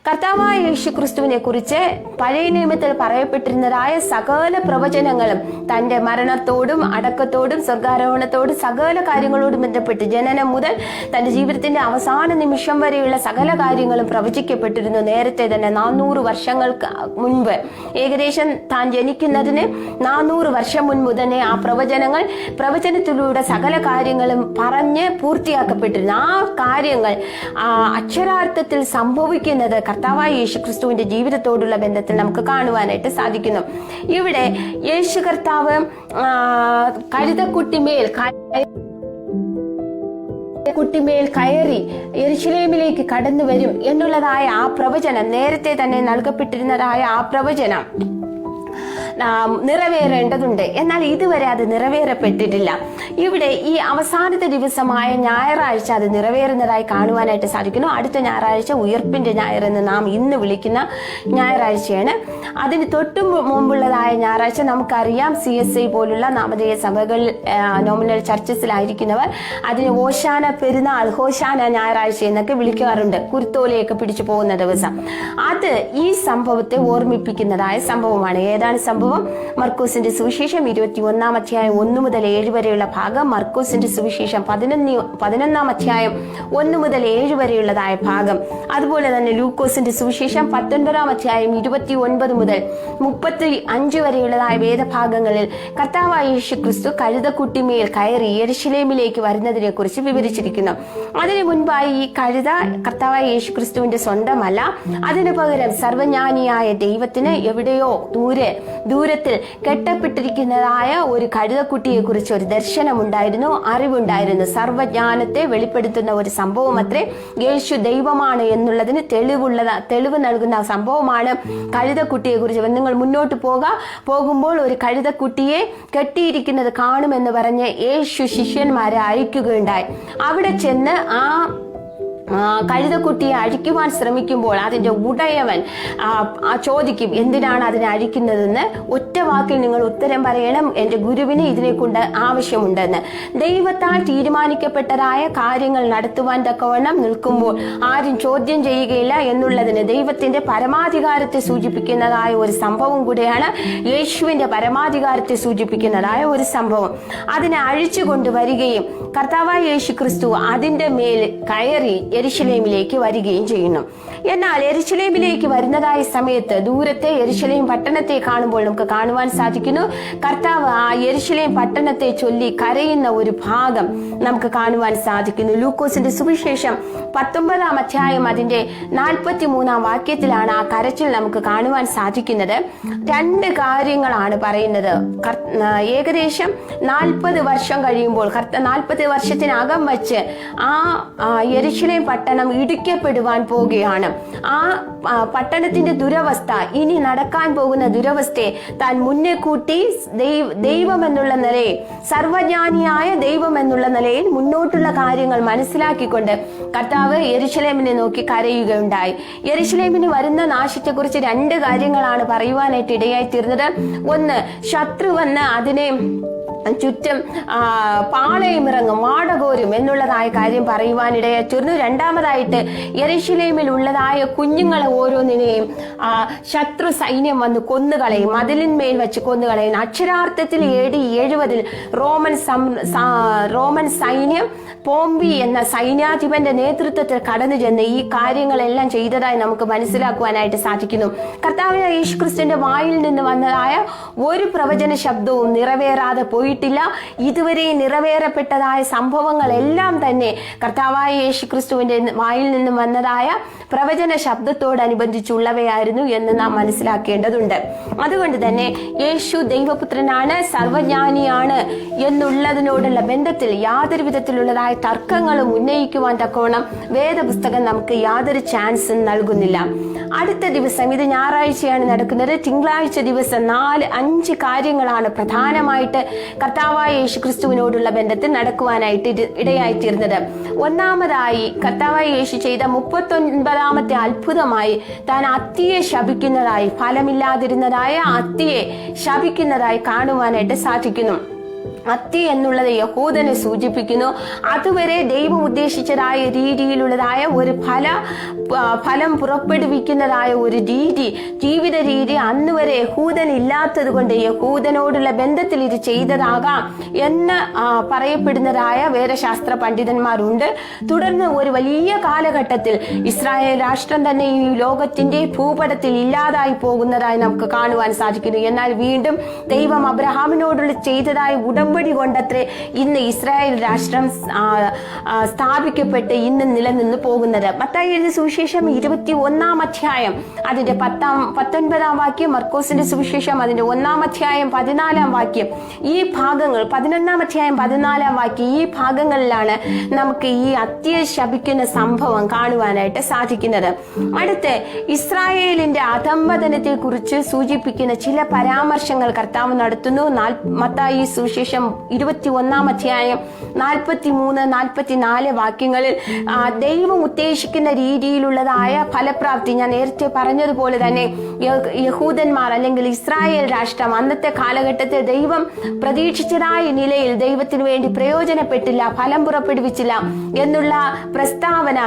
കർത്താവായ യേശുക്രിസ്തുവിനെ കുറിച്ച് പഴയ നിയമത്തിൽ പറയപ്പെട്ടിരുന്നതായ സകല പ്രവചനങ്ങളും തന്റെ മരണത്തോടും അടക്കത്തോടും സ്വർഗാരോഹണത്തോടും സകല കാര്യങ്ങളോടും ബന്ധപ്പെട്ട് ജനനം മുതൽ തന്റെ ജീവിതത്തിന്റെ അവസാന നിമിഷം വരെയുള്ള സകല കാര്യങ്ങളും പ്രവചിക്കപ്പെട്ടിരുന്നു. നേരത്തെ തന്നെ 400 വർഷങ്ങൾക്ക് മുൻപ്, ഏകദേശം താൻ ജനിക്കുന്നതിന് 400 വർഷം മുൻപ് തന്നെ ആ പ്രവചനത്തിലൂടെ സകല കാര്യങ്ങളും പറഞ്ഞ് പൂർത്തിയാക്കപ്പെട്ടിരുന്നു. ആ കാര്യങ്ങൾ അക്ഷരാർത്ഥത്തിൽ സംഭവിക്കുന്നത് കർത്താവായ യേശുക്രിസ്തുവിന്റെ ജീവിതത്തോടുള്ള ബന്ധത്തിൽ നമുക്ക് കാണുവാനായിട്ട് സാധിക്കുന്നു. ഇവിടെ യേശു കർത്താവ് കഴുതക്കുട്ടിമേൽ കയറി യെരുശലേമിലേക്ക് കടന്നു വരും എന്നുള്ളതായ ആ പ്രവചനം, നേരത്തെ തന്നെ നൽകപ്പെട്ടിരുന്നതായ ആ പ്രവചനം നിറവേറേണ്ടതുണ്ട്. എന്നാൽ ഇതുവരെ അത് നിറവേറപ്പെട്ടിട്ടില്ല. ഇവിടെ ഈ അവസാനത്തെ ദിവസമായ ഞായറാഴ്ച അത് നിറവേറുന്നതായി കാണുവാനായിട്ട് സാധിക്കുന്നു. അടുത്ത ഞായറാഴ്ച ഉയർപ്പിന്റെ ഞായർ എന്ന് നാം ഇന്ന് വിളിക്കുന്ന ഞായറാഴ്ചയാണ്. അതിന് തൊട്ടു മുമ്പുള്ളതായ ഞായറാഴ്ച നമുക്കറിയാം, CSI പോലുള്ള നാമധേയ സഭകൾ, നോമിനൽ ചർച്ചസിലായിരിക്കുന്നവർ അതിന് ഓശാന പെരുന്നാൾ, ഹോശാന ഞായറാഴ്ച എന്നൊക്കെ വിളിക്കാറുണ്ട്. കുരുത്തോലയൊക്കെ പിടിച്ചു പോകുന്ന ദിവസം. അത് ഈ സംഭവത്തെ ഓർമ്മിപ്പിക്കുന്നതായ സംഭവമാണ്. ഏതാണ് സംഭവം? മർക്കോസിന്റെ സുവിശേഷം 21 അധ്യായം 1 മുതൽ 7 വരെയുള്ള ഭാഗം, മർക്കോസിന്റെ സുവിശേഷം 11 അധ്യായം 1 മുതൽ 7 വരെയുള്ളതായ ഭാഗം, അതുപോലെ തന്നെ ലൂക്കോസിന്റെ സുവിശേഷം 19 അധ്യായം 29 മുതൽ 35 വരെയുള്ളതായ വേദഭാഗങ്ങളിൽ കർത്താവായ യേശുക്രിസ്തു കഴുതക്കുട്ടിമേൽ കയറി യെരുശലേമിലേക്ക് വരുന്നതിനെ കുറിച്ച് വിവരിച്ചിരിക്കുന്നു. അതിനു മുൻപായി ഈ കഴുത കർത്താവായ യേശുക്രിസ്തുവിന്റെ സ്വന്തമല്ല, അതിനു പകരം സർവജ്ഞാനിയായ ദൈവത്തിന് എവിടെയോ ദൂരത്തിൽ കെട്ടപ്പെട്ടിരിക്കുന്നതായ ഒരു കഴുതക്കുട്ടിയെ കുറിച്ച് ഒരു ദർശനമുണ്ടായിരുന്നു, അറിവുണ്ടായിരുന്നു. സർവജ്ഞാനത്തെ വെളിപ്പെടുത്തുന്ന ഒരു സംഭവം അത്രേ. യേശു ദൈവമാണ് എന്നുള്ളതിന് തെളിവ് നൽകുന്ന സംഭവമാണ് കഴുതക്കുട്ടിയെ കുറിച്ച്. നിങ്ങൾ മുന്നോട്ട് പോകുമ്പോൾ ഒരു കഴുതക്കുട്ടിയെ കെട്ടിയിരിക്കുന്നത് കാണുമെന്ന് പറഞ്ഞ് യേശു ശിഷ്യന്മാരെ അയക്കുകയുണ്ടായി. അവിടെ ചെന്ന് ആ കഴുതക്കുട്ടിയെ അഴിക്കുവാൻ ശ്രമിക്കുമ്പോൾ അതിൻ്റെ ഉടയവൻ ചോദിക്കും, എന്തിനാണ് അതിനെ അഴിക്കുന്നതെന്ന്. ഒറ്റ വാക്കിൽ നിങ്ങൾ ഉത്തരം പറയണം, എൻ്റെ ഗുരുവിന് ഇതിനെ കൊണ്ട് ആവശ്യമുണ്ടെന്ന്. ദൈവത്താൽ തീരുമാനിക്കപ്പെട്ടതായ കാര്യങ്ങൾ നടത്തുവാൻ തക്കവണ്ണം നിൽക്കുമ്പോൾ ആരും ചോദ്യം ചെയ്യുകയില്ല എന്നുള്ളതിന് ദൈവത്തിന്റെ പരമാധികാരത്തെ സൂചിപ്പിക്കുന്നതായ ഒരു സംഭവം കൂടെയാണ്, യേശുവിന്റെ പരമാധികാരത്തെ സൂചിപ്പിക്കുന്നതായ ഒരു സംഭവം. അതിനെ അഴിച്ചു കൊണ്ടുവരികയും കർത്താവായ യേശു ക്രിസ്തു അതിന്റെ മേൽ കയറി യെരുശലേമിലേക്ക് വരികയും ചെയ്യുന്നു. എന്നാൽ യെരുശലേമിലേക്ക് വരുന്നതായ സമയത്ത് ദൂരത്തെ യെരുശലേം പട്ടണത്തെ കാണുമ്പോൾ നമുക്ക് കാണുവാൻ സാധിക്കുന്നു, കർത്താവ് ആ യെരുശലേം പട്ടണത്തെ ചൊല്ലി കരയുന്ന ഒരു ഭാഗം നമുക്ക് കാണുവാൻ സാധിക്കുന്നു. ലൂക്കോസിന്റെ സുവിശേഷം 19-ാം അധ്യായം അതിന്റെ 43-ാം വാക്യത്തിലാണ് ആ കരച്ചിൽ നമുക്ക് കാണുവാൻ സാധിക്കുന്നത്. 2 കാര്യങ്ങളാണ് പറയുന്നത്. ഏകദേശം 40 വർഷം കഴിയുമ്പോൾ 40 വർഷത്തിനകം വച്ച് ആ യെരുശലേം പട്ടണം ഇടിക്കപ്പെടുവാൻ പോവുകയാണ്. ആ പട്ടണത്തിന്റെ ദുരവസ്ഥ, ഇനി നടക്കാൻ പോകുന്ന ദുരവസ്ഥയെ താൻ മുന്നേ കൂട്ടി ദൈവം എന്നുള്ള നിലയിൽ, സർവജ്ഞാനിയായ ദൈവം എന്നുള്ള നിലയിൽ മുന്നോട്ടുള്ള കാര്യങ്ങൾ മനസ്സിലാക്കിക്കൊണ്ട് കർത്താവ് യെരുശലേമിനെ നോക്കി കരയുകയുണ്ടായി. യെരുശലേമിന് വരുന്ന നാശത്തെക്കുറിച്ച് 2 കാര്യങ്ങളാണ് പറയുവാനായിട്ട് ഇടയായി തീർന്നത്. ഒന്ന്, ശത്രു വന്ന് അതിനെ ചുറ്റും പാളയമിറങ്ങും, വാടകോരും എന്നുള്ളതായ കാര്യം പറയുവാനിടയായി തീർന്നു. രണ്ടാമതായിട്ട് യെരുശലേമിൽ ഉള്ളതായ കുഞ്ഞുങ്ങളെ ഓരോന്നിനെയും ശത്രു സൈന്യം വന്ന് കൊന്നുകളയും, മതിലിന്മേൽ വെച്ച് കൊന്നുകളയും. അക്ഷരാർത്ഥത്തിൽ AD 70 റോമൻ സൈന്യം പോംബി എന്ന സൈന്യാധിപന്റെ നേതൃത്വത്തിൽ കടന്നു ചെന്ന് ഈ കാര്യങ്ങളെല്ലാം ചെയ്തതായി നമുക്ക് മനസ്സിലാക്കുവാനായിട്ട് സാധിക്കുന്നു. കർത്താവായ യേശുക്രിസ്തുവിന്റെ വായിൽ നിന്ന് വന്നതായ ഒരു പ്രവചന ശബ്ദവും നിറവേറാതെ പോയിട്ടില്ല. ഇതുവരെ നിറവേറപ്പെട്ടതായ സംഭവങ്ങളെല്ലാം തന്നെ കർത്താവായ യേശുക്രിസ്തുവിന്റെ വായിൽ നിന്നും വന്നതായ പ്രവചന ശബ്ദത്തോടനുബന്ധിച്ചുള്ളവയായിരുന്നു എന്ന് നാം മനസ്സിലാക്കേണ്ടതുണ്ട്. അതുകൊണ്ട് തന്നെ യേശു ദൈവപുത്രനാണ്, സർവജ്ഞാനിയാണ് എന്നുള്ളതിനോടുള്ള ബന്ധത്തിൽ യാതൊരു വിധത്തിലുള്ളതായ തർക്കങ്ങളും ഉന്നയിക്കുവാൻ തക്കവണ്ണം വേദപുസ്തകം നമുക്ക് യാതൊരു ചാൻസും നൽകുന്നില്ല. അടുത്ത ദിവസം, ഇത് ഞായറാഴ്ചയാണ് നടക്കുന്നത്, തിങ്കളാഴ്ച ദിവസം 4-5 കാര്യങ്ങളാണ് പ്രധാനമായിട്ട് കർത്താവായ യേശുക്രിസ്തുവിനോടുള്ള ബന്ധത്തിൽ നടക്കുവാനായിട്ട് ഇടയായിത്തീർന്നത്. ഒന്നാമതായി കർത്താവായ യേശു ചെയ്ത 39ാമത്തെ അത്ഭുതമായി താൻ അത്തിയെ ശപിക്കുന്നതായി, ഫലമില്ലാതിരുന്നതായ അത്തിയെ ശപിക്കുന്നതായി കാണുവാനായിട്ട് സാധിക്കുന്നു. അത്തി എന്നുള്ളത് യഹൂദനെ സൂചിപ്പിക്കുന്നു. അതുവരെ ദൈവം ഉദ്ദേശിച്ചതായ രീതിയിലുള്ളതായ ഒരു ഫലം പുറപ്പെടുവിക്കുന്നതായ ഒരു ജീവിത രീതി അന്ന് വരെ യഹൂദൻ ഇല്ലാത്തത് കൊണ്ട് യഹൂദനോടുള്ള ബന്ധത്തിൽ ഇത് ചെയ്തതാകാം എന്ന് പറയപ്പെടുന്നതായ വേദശാസ്ത്ര പണ്ഡിതന്മാരുണ്ട്. തുടർന്ന് ഒരു വലിയ കാലഘട്ടത്തിൽ ഇസ്രായേൽ രാഷ്ട്രം തന്നെ ഈ ലോകത്തിന്റെ ഭൂപടത്തിൽ ഇല്ലാതായി പോകുന്നതായി നമുക്ക് കാണുവാൻ സാധിക്കുന്നു. എന്നാൽ വീണ്ടും ദൈവം അബ്രഹാമിനോടുള്ള ചെയ്തതായ ഉടമ്പടി കൊണ്ടത്രേ ഇന്ന് ഇസ്രായേൽ രാഷ്ട്രം സ്ഥാപിക്കപ്പെട്ട് ഇന്ന് നിലനിന്ന് പോകുന്നത്. മത്തായി എഴുതിയ സുവിശേഷം 21-ാം അധ്യായം അതിന്റെ 19-ാം വാക്യം, മർക്കോസിന്റെ സുവിശേഷം അതിന്റെ 1-ാം അധ്യായം 14-ാം വാക്യം, ഈ ഭാഗങ്ങൾ 11-ാം അധ്യായം 14-ാം വാക്യം, ഈ ഭാഗങ്ങളിലാണ് നമുക്ക് ഈ അത്തിയെ ശപിക്കുന്ന സംഭവം കാണുവാനായിട്ട് സാധിക്കുന്നത്. അടുത്ത് ഇസ്രായേലിന്റെ അധംപതനത്തെ കുറിച്ച് സൂചിപ്പിക്കുന്ന ചില പരാമർശങ്ങൾ കർത്താവ് നടത്തുന്നു. മത്തായി സുവിശേഷം 21-ാം അധ്യായം 43-44 വാക്യങ്ങളിൽ ദൈവം ഉദ്ദേശിക്കുന്ന രീതിയിലുള്ളതായ ഫലപ്രാപ്തി, ഞാൻ നേരത്തെ പറഞ്ഞതുപോലെ തന്നെ യഹൂദന്മാർ അല്ലെങ്കിൽ ഇസ്രായേൽ രാഷ്ട്രം അന്നത്തെ കാലഘട്ടത്തിൽ ദൈവം പ്രതീക്ഷിച്ചതായ നിലയിൽ ദൈവത്തിന് വേണ്ടി പ്രയോജനപ്പെട്ടില്ല, ഫലം പുറപ്പെടുവിച്ചില്ല എന്നുള്ള പ്രസ്താവന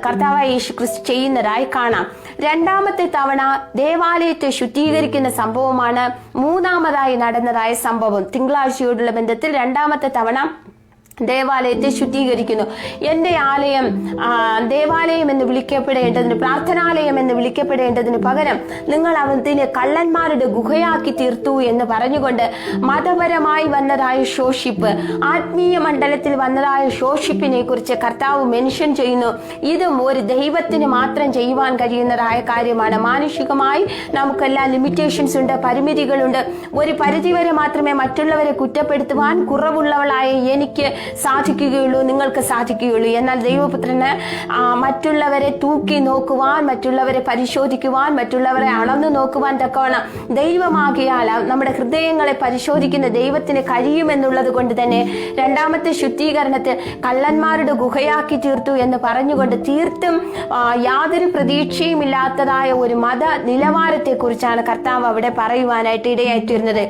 കർത്താവായ യേശുക്രിസ്തു ചെയ്യുന്നതായി കാണാം. രണ്ടാമത്തെ തവണ ദേവാലയത്തെ ശുദ്ധീകരിക്കുന്ന സംഭവമാണ് മൂന്നാമതായി നടന്നതായ സംഭവം. തിങ്കളാഴ്ചയോടുള്ള ബന്ധത്തിൽ രണ്ടാമത്തെ തവണ ദേവാലയത്തെ ശുദ്ധീകരിക്കുന്നു. എന്റെ ആലയം ദേവാലയം എന്ന് വിളിക്കപ്പെടേണ്ടതിന്, പ്രാർത്ഥനാലയം എന്ന് വിളിക്കപ്പെടേണ്ടതിന് പകരം നിങ്ങൾ അതിനെ കള്ളന്മാരുടെ ഗുഹയാക്കി തീർത്തു എന്ന് പറഞ്ഞുകൊണ്ട് മതപരമായി വന്നതായ ശോഷിപ്പ്, ആത്മീയ മണ്ഡലത്തിൽ വന്നതായ ശോഷിപ്പിനെ കുറിച്ച് കർത്താവ് മെൻഷൻ ചെയ്യുന്നു. ഇതും ഒരു ദൈവത്തിന് മാത്രം ചെയ്യുവാൻ കഴിയുന്നതായ കാര്യമാണ്. മാനുഷികമായി നമുക്കെല്ലാം ലിമിറ്റേഷൻസ് ഉണ്ട്, പരിമിതികളുണ്ട്. ഒരു പരിധിവരെ മാത്രമേ മറ്റുള്ളവരെ കുറ്റപ്പെടുത്തുവാൻ കുറവുള്ളവളായ എനിക്ക് സാധിക്കുകയുള്ളൂ, നിങ്ങൾക്ക് സാധിക്കുകയുള്ളൂ. എന്നാൽ ദൈവപുത്രന് മറ്റുള്ളവരെ തൂക്കി നോക്കുവാൻ, മറ്റുള്ളവരെ പരിശോധിക്കുവാൻ, മറ്റുള്ളവരെ അളന്നു നോക്കുവാൻ തക്കവണ്ണം ദൈവമാകിയാൽ നമ്മുടെ ഹൃദയങ്ങളെ പരിശോധിക്കുന്ന ദൈവത്തിന് കഴിയുമെന്നുള്ളത് കൊണ്ട് തന്നെ രണ്ടാമത്തെ ശുദ്ധീകരണത്തിൽ കള്ളന്മാരുടെ ഗുഹയാക്കി തീർത്തു എന്ന് പറഞ്ഞുകൊണ്ട് തീർത്തും യാതൊരു പ്രതീക്ഷയും ഇല്ലാത്തതായ ഒരു മത നിലവാരത്തെ കുറിച്ചാണ് കർത്താവ് അവിടെ പറയുവാനായിട്ട് ഇടയായിത്തീർന്നത്.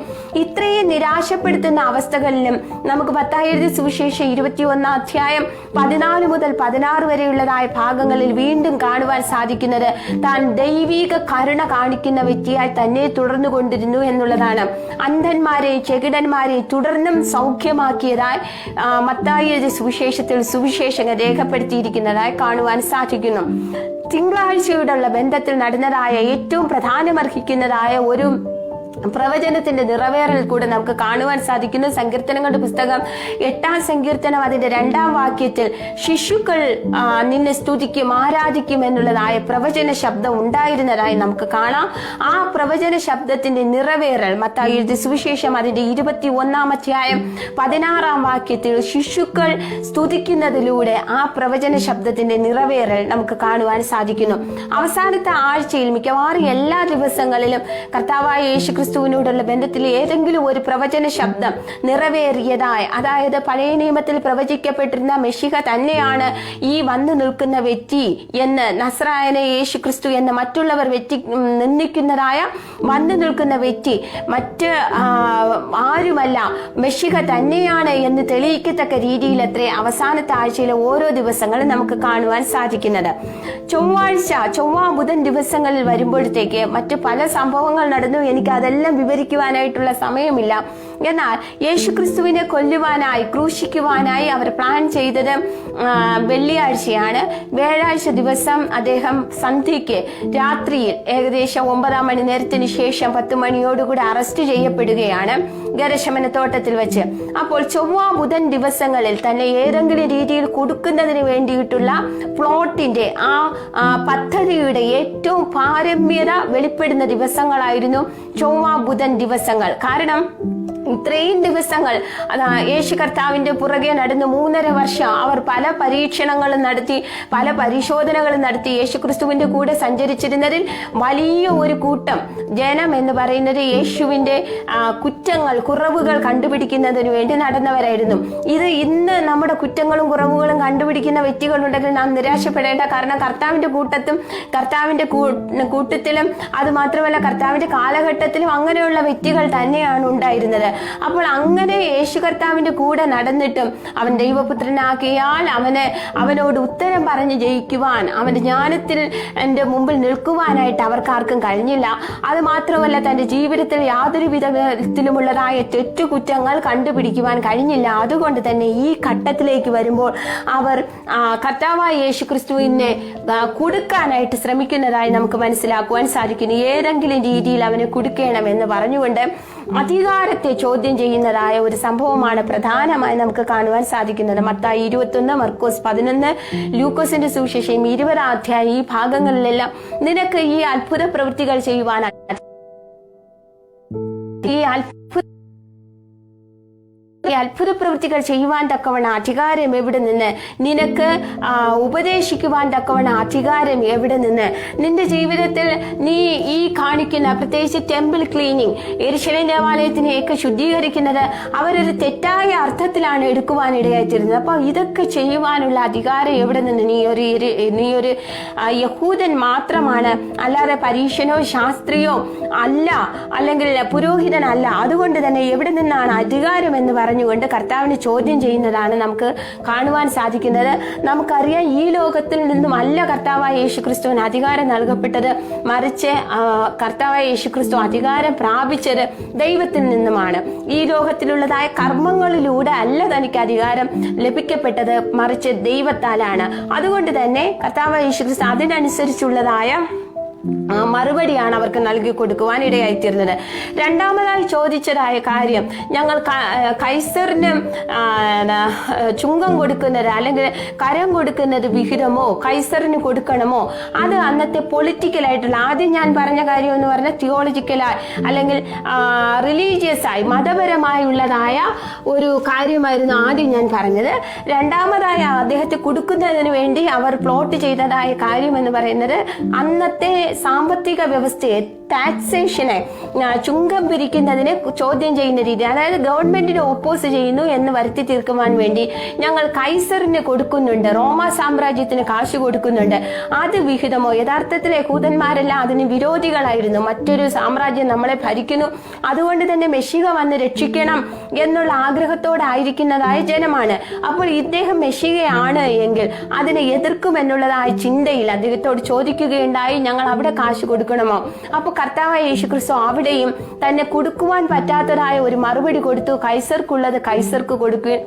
ഇത്രയും നിരാശപ്പെടുത്തുന്ന അവസ്ഥകളിലും നമുക്ക് മത്തായി എഴുതിയ സുവിശേഷം 21 അധ്യായം 14 മുതൽ 16 വരെയുള്ളതായ ഭാഗങ്ങളിൽ വീണ്ടും കാണുവാൻ സാധിക്കുന്നത് താൻ ദൈവിക കരുണ കാണിക്കുന്ന വ്യക്തിയായി തന്നെ തുടർന്നു കൊണ്ടിരുന്നു എന്നുള്ളതാണ്. അന്ധന്മാരെയും ചെകിടന്മാരെയും തുടർന്നും സൗഖ്യമാക്കിയതായി മത്തായി എഴുതിയ സുവിശേഷത്തിൽ സുവിശേഷകൻ രേഖപ്പെടുത്തിയിരിക്കുന്നതായി കാണുവാൻ സാധിക്കുന്നു. തിങ്കളാഴ്ചയോടുള്ള ബന്ധത്തിൽ നടന്നതായ ഏറ്റവും പ്രാധാന്യമർഹിക്കുന്നതായ ഒരു പ്രവചനത്തിന്റെ നിറവേറൽ കൂടെ നമുക്ക് കാണുവാൻ സാധിക്കുന്നു. സങ്കീർത്തനങ്ങളുടെ പുസ്തകം 8-ാം സങ്കീർത്തനം അതിന്റെ 2-ാം വാക്യത്തിൽ ശിശുക്കൾ നിന്നെ സ്തുതിക്കും ആരാധിക്കും എന്നുള്ളതായ പ്രവചന ശബ്ദം ഉണ്ടായിരുന്നതായി നമുക്ക് കാണാം. ആ പ്രവചന ശബ്ദത്തിന്റെ നിറവേറൽ മത്തായി എഴുതിയ സുവിശേഷം അതിന്റെ 21-ാം അധ്യായം 16-ാം വാക്യത്തിൽ ശിശുക്കൾ സ്തുതിക്കുന്നതിലൂടെ ആ പ്രവചന ശബ്ദത്തിന്റെ നിറവേറൽ നമുക്ക് കാണുവാൻ സാധിക്കുന്നു. അവസാനത്തെ ആഴ്ചയിൽ മിക്കവാറും എല്ലാ ദിവസങ്ങളിലും കർത്താവായ യേശുക്രിസ്തുവിനോടുള്ള ബന്ധത്തിൽ ഏതെങ്കിലും ഒരു പ്രവചന ശബ്ദം നിറവേറിയതായി, അതായത് പഴയ നിയമത്തിൽ പ്രവചിക്കപ്പെട്ടിരുന്ന മെശിഹ തന്നെയാണ് ഈ വന്നു നിൽക്കുന്ന വ്യക്തി എന്ന്, നസ്രായനെ യേശുക്രിസ്തു എന്ന് മറ്റുള്ളവർ നിന്ദിക്കുന്നതായ വന്നു നിൽക്കുന്ന വ്യക്തി മറ്റ് ആരുമല്ല മെശിഹ തന്നെയാണ് എന്ന് തെളിയിക്കത്തക്ക രീതിയിൽ അത്രേ അവസാനത്തെ ആഴ്ചയിലെ ഓരോ ദിവസങ്ങളും നമുക്ക് കാണുവാൻ സാധിക്കുന്നത്. ചൊവ്വ ബുധൻ ദിവസങ്ങളിൽ വരുമ്പോഴത്തേക്ക് മറ്റു പല സംഭവങ്ങൾ നടന്നു. എനിക്ക് അതെല്ലാം വിവരിക്കുവാനായിട്ടുള്ള സമയമില്ല. എന്നാൽ യേശുക്രിസ്തുവിനെ കൊല്ലുവാനായി, ക്രൂശിക്കുവാനായി അവർ പ്ലാൻ ചെയ്തത് വെള്ളിയാഴ്ചയാണ്. വ്യാഴാഴ്ച ദിവസം അദ്ദേഹം സന്ധ്യയ്ക്ക് രാത്രിയിൽ ഏകദേശം 9 മണി നേരത്തിന് ശേഷം 10 മണിയോടുകൂടി അറസ്റ്റ് ചെയ്യപ്പെടുകയാണ് ഗരശമന തോട്ടത്തിൽ വെച്ച്. അപ്പോൾ ചൊവ്വ ബുധൻ ദിവസങ്ങളിൽ തന്നെ ഏതെങ്കിലും രീതിയിൽ കൊടുക്കുന്നതിന് വേണ്ടിയിട്ടുള്ള പ്ലോട്ടിന്റെ ആ പദ്ധതിയുടെ ഏറ്റവും പാരമ്യത വെളിപ്പെടുന്ന ദിവസങ്ങളായിരുന്നു ചൊവ്വ ബുധൻ ദിവസങ്ങൾ. കാരണം ഇത്രയും ദിവസങ്ങൾ യേശു കർത്താവിന്റെ പുറകെ നടന്ന് 3.5 വർഷം അവർ പല പരീക്ഷണങ്ങളും നടത്തി, പല പരിശോധനകളും നടത്തി. യേശുക്രിസ്തുവിന്റെ കൂടെ സഞ്ചരിച്ചിരുന്നതിൽ വലിയ ഒരു കൂട്ടം ജനം എന്ന് പറയുന്നത് യേശുവിന്റെ കുറ്റങ്ങൾ, കുറവുകൾ കണ്ടുപിടിക്കുന്നതിന് വേണ്ടി നടന്നവരായിരുന്നു. ഇത് ഇന്ന് നമ്മുടെ കുറ്റങ്ങളും കുറവുകളും കണ്ടുപിടിക്കുന്ന വ്യക്തികളുണ്ടെങ്കിൽ നാം നിരാശപ്പെടേണ്ട. കാരണം കർത്താവിന്റെ കൂട്ടത്തിലും അത് മാത്രമല്ല കർത്താവിന്റെ കാലഘട്ടത്തിലും അങ്ങനെയുള്ള വ്യക്തികൾ തന്നെയാണ് ഉണ്ടായിരുന്നത്. അപ്പോൾ അങ്ങനെ യേശു കർത്താവിന്റെ കൂടെ നടന്നിട്ടും അവൻ ദൈവപുത്രനാക്കിയാൽ അവനോട് ഉത്തരം പറഞ്ഞ് ജയിക്കുവാൻ, അവന്റെ ജ്ഞാനത്തിൽ എന്റെ മുമ്പിൽ നിൽക്കുവാനായിട്ട് അവർക്കാർക്കും കഴിഞ്ഞില്ല. അത് മാത്രമല്ല തന്റെ ജീവിതത്തിൽ യാതൊരു വിധത്തിലുമുള്ളതായ തെറ്റുകുറ്റങ്ങൾ കണ്ടുപിടിക്കുവാൻ കഴിഞ്ഞില്ല. അതുകൊണ്ട് തന്നെ ഈ ഘട്ടത്തിലേക്ക് വരുമ്പോൾ അവർ കർത്താവായ യേശുക്രിസ്തുവിനെ കുടുക്കാനായിട്ട് ശ്രമിക്കുന്നതായി നമുക്ക് മനസ്സിലാക്കുവാൻ സാധിക്കുന്നു. ഏതെങ്കിലും രീതിയിൽ അവനെ കുടുക്കണം എന്ന് പറഞ്ഞുകൊണ്ട് അധികാരത്തെ ചോദ്യം ചെയ്യുന്നതായ ഒരു സംഭവമാണ് പ്രധാനമായി നമുക്ക് കാണുവാൻ സാധിക്കുന്നത്. മത്തായി 21, മർക്കോസ് 11, ലൂക്കോസിന്റെ സുവിശേഷം 20 അധ്യായം ഈ ഭാഗങ്ങളിലെല്ലാം നിനക്ക് ഈ അത്ഭുത പ്രവൃത്തികൾ ചെയ്യുവാനാണ്, ഈ അത്ഭുത പ്രവൃത്തികൾ ചെയ്യുവാൻ തക്കവണ്ണം അധികാരം എവിടെ നിന്ന്, നിനക്ക് ഉപദേശിക്കുവാൻ തക്കവണ്ണം അധികാരം എവിടെ നിന്ന്, നിന്റെ ജീവിതത്തിൽ നീ ഈ കാണിക്കുന്ന പ്രത്യേകിച്ച് ടെമ്പിൾ ക്ലീനിങ്, യെരൂശലേം ദേവാലയത്തിനെയൊക്കെ ശുദ്ധീകരിക്കുന്നത് അവരൊരു തെറ്റായ അർത്ഥത്തിലാണ് എടുക്കുവാൻ ഇടയായിത്തീരുന്നത്. അപ്പൊ ഇതൊക്കെ ചെയ്യുവാനുള്ള അധികാരം എവിടെ നിന്ന്? നീ ഒരു യഹൂദൻ മാത്രമാണ്, അല്ലാതെ പരീശനോ ശാസ്ത്രിയോ അല്ല, അല്ലെങ്കിൽ പുരോഹിതനല്ല. അതുകൊണ്ട് തന്നെ എവിടെ നിന്നാണ് അധികാരം എന്ന് പറഞ്ഞുകൊണ്ട് കർത്താവിനെ ചോദ്യം ചെയ്യുന്നതാണ് നമുക്ക് കാണുവാൻ സാധിക്കുന്നത്. നമുക്കറിയാം ഈ ലോകത്തിൽ നിന്നും അല്ല കർത്താവായ യേശുക്രിസ്തുവിന് അധികാരം നൽകപ്പെട്ടത്, മറിച്ച് കർത്താവായ യേശുക്രിസ്തു അധികാരം പ്രാപിച്ചത് ദൈവത്തിൽ നിന്നുമാണ്. ഈ ലോകത്തിലുള്ളതായ കർമ്മങ്ങളിലൂടെ അല്ല തനിക്ക് അധികാരം ലഭിക്കപ്പെട്ടത്, മറിച്ച് ദൈവത്താലാണ്. അതുകൊണ്ട് തന്നെ കർത്താവായ യേശുക്രിസ്തു അതിനനുസരിച്ചുള്ളതായ മറുപടിയാണ് അവർക്ക് നൽകി കൊടുക്കുവാൻ ഇടയായിത്തീർന്നത്. രണ്ടാമതായി ചോദിച്ചതായ കാര്യം, ഞങ്ങൾ കൈസറിന് ചുങ്കം കൊടുക്കുന്നത് അല്ലെങ്കിൽ കരം കൊടുക്കുന്നത് വിഹിതമോ കൈസറിന് കൊടുക്കണമോ? അത് അന്നത്തെ പൊളിറ്റിക്കലായിട്ടുള്ള, ആദ്യം ഞാൻ പറഞ്ഞ കാര്യം എന്ന് പറഞ്ഞാൽ തിയോളജിക്കലായി അല്ലെങ്കിൽ റിലീജിയസ് ആയി മതപരമായുള്ളതായ ഒരു കാര്യമായിരുന്നു ആദ്യം ഞാൻ പറഞ്ഞത്. രണ്ടാമതായി അദ്ദേഹത്തെ കൊടുക്കുന്നതിന് വേണ്ടി അവർ പ്ലോട്ട് ചെയ്തതായ കാര്യം എന്ന് പറയുന്നത് അന്നത്തെ സാമ്പത്തിക വ്യവസ്ഥയെ, ടാക്സേഷനെ, ചുങ്കം പിരിക്കുന്നതിനെ ചോദ്യം ചെയ്യുന്ന രീതി, അതായത് ഗവൺമെന്റിനെ ഓപ്പോസ് ചെയ്യുന്നു എന്ന് വരുത്തി തീർക്കുവാൻ വേണ്ടി ഞങ്ങൾ കൈസറിന് കൊടുക്കുന്നുണ്ട്, റോമ സാമ്രാജ്യത്തിന് കാശ് കൊടുക്കുന്നുണ്ട്, അത് വിഹിതമോ? യഥാർത്ഥത്തിൽ യഹൂദന്മാരെല്ലാം അതിന് വിരോധികളായിരുന്നു. മറ്റൊരു സാമ്രാജ്യം നമ്മളെ ഭരിക്കുന്നു, അതുകൊണ്ട് തന്നെ മെഷിഹ വന്ന് രക്ഷിക്കണം എന്നുള്ള ആഗ്രഹത്തോടായിരിക്കുന്നതായ ജനമാണ്. അപ്പോൾ ഇദ്ദേഹം മെഷിഹയാണ് എങ്കിൽ അതിനെ എതിർക്കുമെന്നുള്ളതായ ചിന്തയിൽ അദ്ദേഹത്തോട് ചോദിക്കുകയുണ്ടായി, ഞങ്ങൾ അവിടെ കാശ് കൊടുക്കണമോ? അപ്പൊ കർത്താവായ യേശുക്രിസ്തു അവിടെയും തന്നെ കൊടുക്കുവാൻ പറ്റാത്തതായ ഒരു മറുപടി കൊടുത്തു. കൈസർക്കുള്ളത് കൈസർക്ക്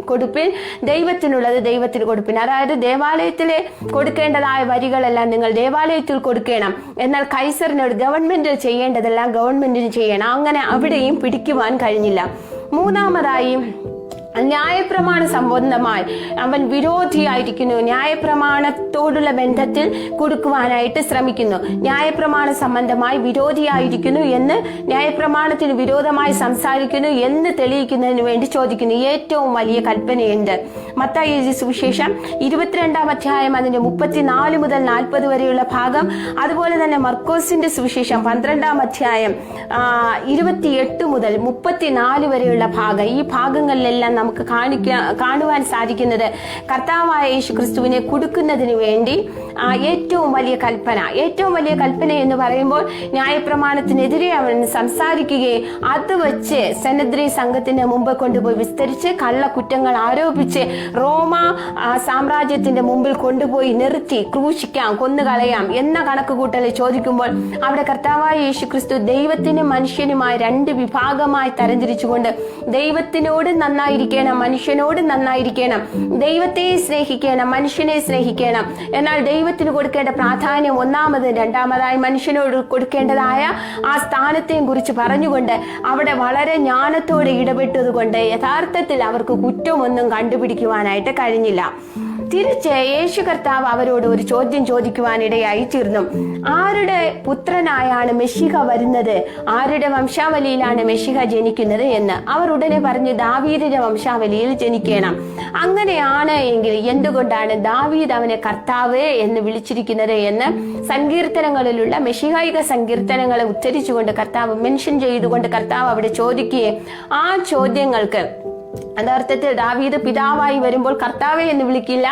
കൊടുപ്പിൻ, ദൈവത്തിനുള്ളത് ദൈവത്തിന് കൊടുപ്പിൻ. അതായത് ദേവാലയത്തിലെ കൊടുക്കേണ്ടതായ വരികളെല്ലാം നിങ്ങൾ ദേവാലയത്തിൽ കൊടുക്കണം, എന്നാൽ കൈസറിനോട് ഗവൺമെന്റ് ചെയ്യേണ്ടതെല്ലാം ഗവൺമെന്റിന് ചെയ്യണം. അങ്ങനെ അവിടെയും പിടിക്കുവാൻ കഴിഞ്ഞില്ല. മൂന്നാമതായി ന്യായപ്രമാണ സംബന്ധമായി അവൻ വിരോധിയായിരിക്കുന്നു, ന്യായപ്രമാണത്തോടുള്ള ബന്ധത്തിൽ കൊടുക്കുവാനായിട്ട് ശ്രമിക്കുന്നു, ന്യായപ്രമാണ സംബന്ധമായി വിരോധിയായിരിക്കുന്നു എന്ന്, ന്യായപ്രമാണത്തിന് വിരോധമായി സംസാരിക്കുന്നു എന്ന് തെളിയിക്കുന്നതിന് വേണ്ടി ചോദിക്കുന്നു. ഏറ്റവും വലിയ കൽപ്പനയുണ്ട്. മത്തായി എഴുതിയ സുവിശേഷം 22-ാം അധ്യായം അതിന്റെ 34 മുതൽ 40 വരെയുള്ള ഭാഗം, അതുപോലെ തന്നെ മർക്കോസിന്റെ സുവിശേഷം 12-ാം അധ്യായം 28 മുതൽ 34 വരെയുള്ള ഭാഗം. ഈ ഭാഗങ്ങളിലെല്ലാം നമുക്ക് കാണുവാൻ സാധിക്കുന്നത് കർത്താവായ യേശു ക്രിസ്തുവിനെ കൊടുക്കുന്നതിന് വേണ്ടി ഏറ്റവും വലിയ കൽപ്പന എന്ന് പറയുമ്പോൾ ന്യായപ്രമാണത്തിനെതിരെ അവൻ സംസാരിക്കുകയും അത് വെച്ച് സെനദ്രി സംഘത്തിന്റെ മുമ്പ് കൊണ്ടുപോയി വിസ്തരിച്ച് കള്ളക്കുറ്റങ്ങൾ ആരോപിച്ച് റോമ സാമ്രാജ്യത്തിന്റെ മുമ്പിൽ കൊണ്ടുപോയി നിർത്തി ക്രൂശിക്കാം, കൊന്നുകളയാം എന്ന കണക്കുകൂട്ടൽ ചോദിക്കുമ്പോൾ അവിടെ കർത്താവായ യേശു ക്രിസ്തു ദൈവത്തിനും മനുഷ്യനുമായി രണ്ട് വിഭാഗമായി തരംതിരിച്ചുകൊണ്ട് ദൈവത്തിനോട് നന്നായിരിക്കണം, മനുഷ്യനോട് നന്നായിരിക്കണം, ദൈവത്തെ സ്നേഹിക്കണം, മനുഷ്യനെ സ്നേഹിക്കണം. എന്നാൽ ദൈവത്തിന് കൊടുക്കേണ്ട പ്രാധാന്യം ഒന്നാമത്, രണ്ടാമതായി മനുഷ്യനോട് കൊടുക്കേണ്ടതായ ആ സ്ഥാനത്തെയും കുറിച്ച് പറഞ്ഞുകൊണ്ട് അവിടെ വളരെ ജ്ഞാനത്തോടെ ഇടപെട്ടതുകൊണ്ട് യഥാർത്ഥത്തിൽ അവർക്ക് കുറ്റമൊന്നും കണ്ടുപിടിക്കുവാനായിട്ട് കഴിഞ്ഞില്ല. തിരിച്ച് യേശു കർത്താവ് അവരോട് ഒരു ചോദ്യം ചോദിക്കുവാനിടയായി തീർന്നു. ആരുടെ പുത്രനായാണ് മെഷിഹ വരുന്നത്, ആരുടെ വംശാവലിയിലാണ് മെഷിഹ ജനിക്കുന്നത് എന്ന്. അവർ ഉടനെ പറഞ്ഞു, ദാവീദിന്റെ വംശാവലിയിൽ ജനിക്കണം. അങ്ങനെയാണ് എങ്കിൽ എന്തുകൊണ്ടാണ് ദാവീദ് അവനെ കർത്താവ് എന്ന് വിളിച്ചിരിക്കുന്നത് എന്ന് സങ്കീർത്തനങ്ങളിലുള്ള മെഷിഹായിക സങ്കീർത്തനങ്ങളെ ഉദ്ധരിച്ചുകൊണ്ട് കർത്താവ് മെൻഷൻ ചെയ്തുകൊണ്ട് കർത്താവ് അവിടെ ചോദിക്കുകയും ആ ചോദ്യങ്ങൾക്ക് യഥാർത്ഥത്തിൽ ദാവീദ് പിതാവായി വരുമ്പോൾ കർത്താവെ എന്ന് വിളിക്കില്ല,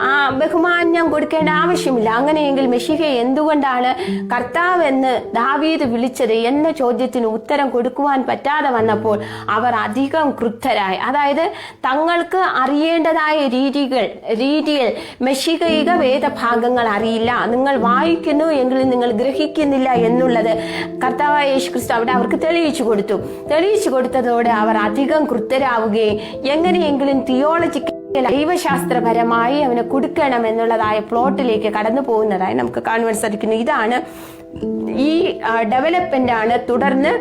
ആ ബഹുമാനം കൊടുക്കേണ്ട ആവശ്യമില്ല. അങ്ങനെയെങ്കിൽ മെഷിഹ എന്തുകൊണ്ടാണ് കർത്താവ് എന്ന് ദാവീദ് വിളിച്ചത് എന്ന ചോദ്യത്തിന് ഉത്തരം കൊടുക്കുവാൻ പറ്റാതെ വന്നപ്പോൾ അവർ അധികം ക്രുദ്ധരായി. അതായത് തങ്ങൾക്ക് അറിയേണ്ടതായ രീതിയിൽ മെഷിഹയിക വേദഭാഗങ്ങൾ അറിയില്ല, നിങ്ങൾ വായിക്കുന്നു എങ്കിലും നിങ്ങൾ ഗ്രഹിക്കുന്നില്ല എന്നുള്ളത് കർത്താവായ യേശു ക്രിസ്തു അവിടെ അവർക്ക് തെളിയിച്ചു കൊടുത്തതോടെ അവർ അധികം ക്രുദ്ധരാവുകയും എങ്ങനെയെങ്കിലും തിയോളജിക്കൽ ദൈവശാസ്ത്രപരമായി അവന് കൊടുക്കണം എന്നുള്ളതായ പ്ലോട്ടിലേക്ക് കടന്നു പോകുന്നതായി നമുക്ക് കാണുവാൻ സാധിക്കുന്നു. ഇതാണ് ഈ ഡെവലപ്മെന്റ് ആണ് തുടർന്ന്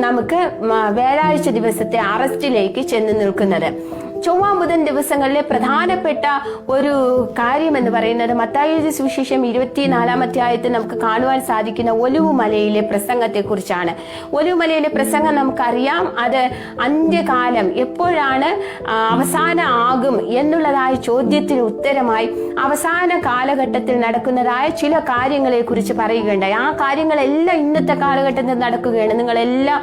നമുക്ക് വ്യാഴാഴ്ച ദിവസത്തെ അറസ്റ്റിലേക്ക് ചെന്ന് നിൽക്കുന്നത്. ചൊവ്വ ബുധൻ ദിവസങ്ങളിലെ പ്രധാനപ്പെട്ട ഒരു കാര്യം എന്ന് പറയുന്നത് മത്തായി എഴുതിയ സുവിശേഷം 24-ാം അധ്യായത്തിൽ നമുക്ക് കാണുവാൻ സാധിക്കുന്ന ഒലിവുമലയിലെ പ്രസംഗത്തെ കുറിച്ചാണ്. ഒലിവുമലയിലെ പ്രസംഗം നമുക്കറിയാം, അത് അന്ത്യകാലം എപ്പോഴാണ് അവസാനം ആകും എന്നുള്ളതായ ചോദ്യത്തിന് ഉത്തരമായി അവസാന കാലഘട്ടത്തിൽ നടക്കുന്നതായ ചില കാര്യങ്ങളെ കുറിച്ച് പറയുകയുണ്ടായി. ആ കാര്യങ്ങളെല്ലാം ഇന്നത്തെ കാലഘട്ടത്തിൽ നടക്കുകയാണ്. നിങ്ങളെല്ലാ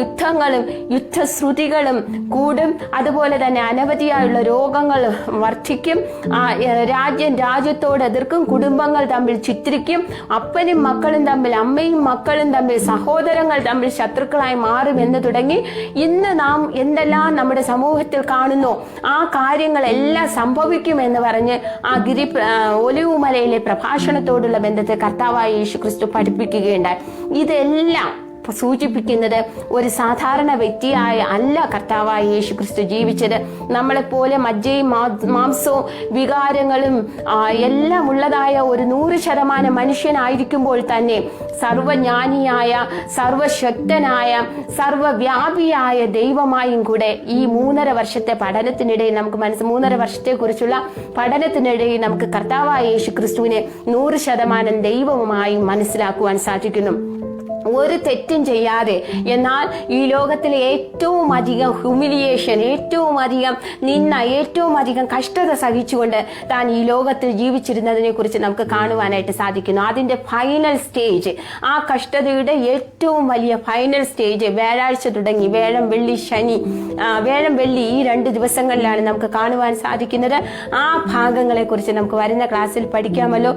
യുദ്ധങ്ങളും യുദ്ധശ്രുതികളും കൂടും, അതുപോലെ തന്നെ അനവധിയായുള്ള രോഗങ്ങൾ വർദ്ധിക്കും, രാജ്യത്തോട് എതിർക്കും, കുടുംബങ്ങൾ തമ്മിൽ ചിത്രിക്കും, അപ്പനും മക്കളും തമ്മിൽ, അമ്മയും മക്കളും തമ്മിൽ, സഹോദരങ്ങൾ തമ്മിൽ ശത്രുക്കളായി മാറും എന്ന് തുടങ്ങി ഇന്ന് നാം എന്തെല്ലാം നമ്മുടെ സമൂഹത്തിൽ കാണുന്നു ആ കാര്യങ്ങളെല്ലാം സംഭവിക്കുമെന്ന് പറഞ്ഞ് ആ ഒലിവുമലയിലെ പ്രഭാഷണത്തോടുള്ള ബന്ധത്തെ കർത്താവായ യേശു ക്രിസ്തു പഠിപ്പിക്കുകയുണ്ടായി. ഇതെല്ലാം സൂചിപ്പിക്കുന്നത് ഒരു സാധാരണ വ്യക്തിയായ അല്ല കർത്താവായ യേശു ക്രിസ്തു ജീവിച്ചത്. നമ്മളെപ്പോലെ മജ്ജയും മാംസവും വികാരങ്ങളും എല്ലാം ഉള്ളതായ ഒരു 100% മനുഷ്യനായിരിക്കുമ്പോൾ തന്നെ സർവജ്ഞാനിയായ, സർവശക്തനായ, സർവവ്യാപിയായ ദൈവമായും കൂടെ ഈ 3.5 വർഷത്തെ പഠനത്തിനിടയിൽ നമുക്ക് 3.5 വർഷത്തെ കുറിച്ചുള്ള പഠനത്തിനിടയിൽ നമുക്ക് കർത്താവായ യേശു ക്രിസ്തുവിനെ 100% ദൈവവുമായി മനസ്സിലാക്കുവാൻ സാധിക്കുന്നു. ഒരു തെറ്റും ചെയ്യാതെ, എന്നാൽ ഈ ലോകത്തിലെ ഏറ്റവും അധികം ഹ്യൂമിലിയേഷൻ, ഏറ്റവും അധികം നിന്ന, ഏറ്റവും അധികം കഷ്ടത സഹിച്ചുകൊണ്ട് താൻ ഈ ലോകത്തിൽ ജീവിച്ചിരുന്നതിനെ കുറിച്ച് നമുക്ക് കാണുവാനായിട്ട് സാധിക്കുന്നു. അതിന്റെ ഫൈനൽ സ്റ്റേജ്, ആ കഷ്ടതയുടെ ഏറ്റവും വലിയ ഫൈനൽ സ്റ്റേജ് വ്യാഴാഴ്ച തുടങ്ങി വ്യാഴം, വെള്ളി, ശനി, വ്യാഴം, വെള്ളി ഈ 2 ദിവസങ്ങളിലാണ് നമുക്ക് കാണുവാൻ സാധിക്കുന്നത്. ആ ഭാഗങ്ങളെ കുറിച്ച് നമുക്ക് വരുന്ന ക്ലാസ്സിൽ പഠിക്കാമല്ലോ.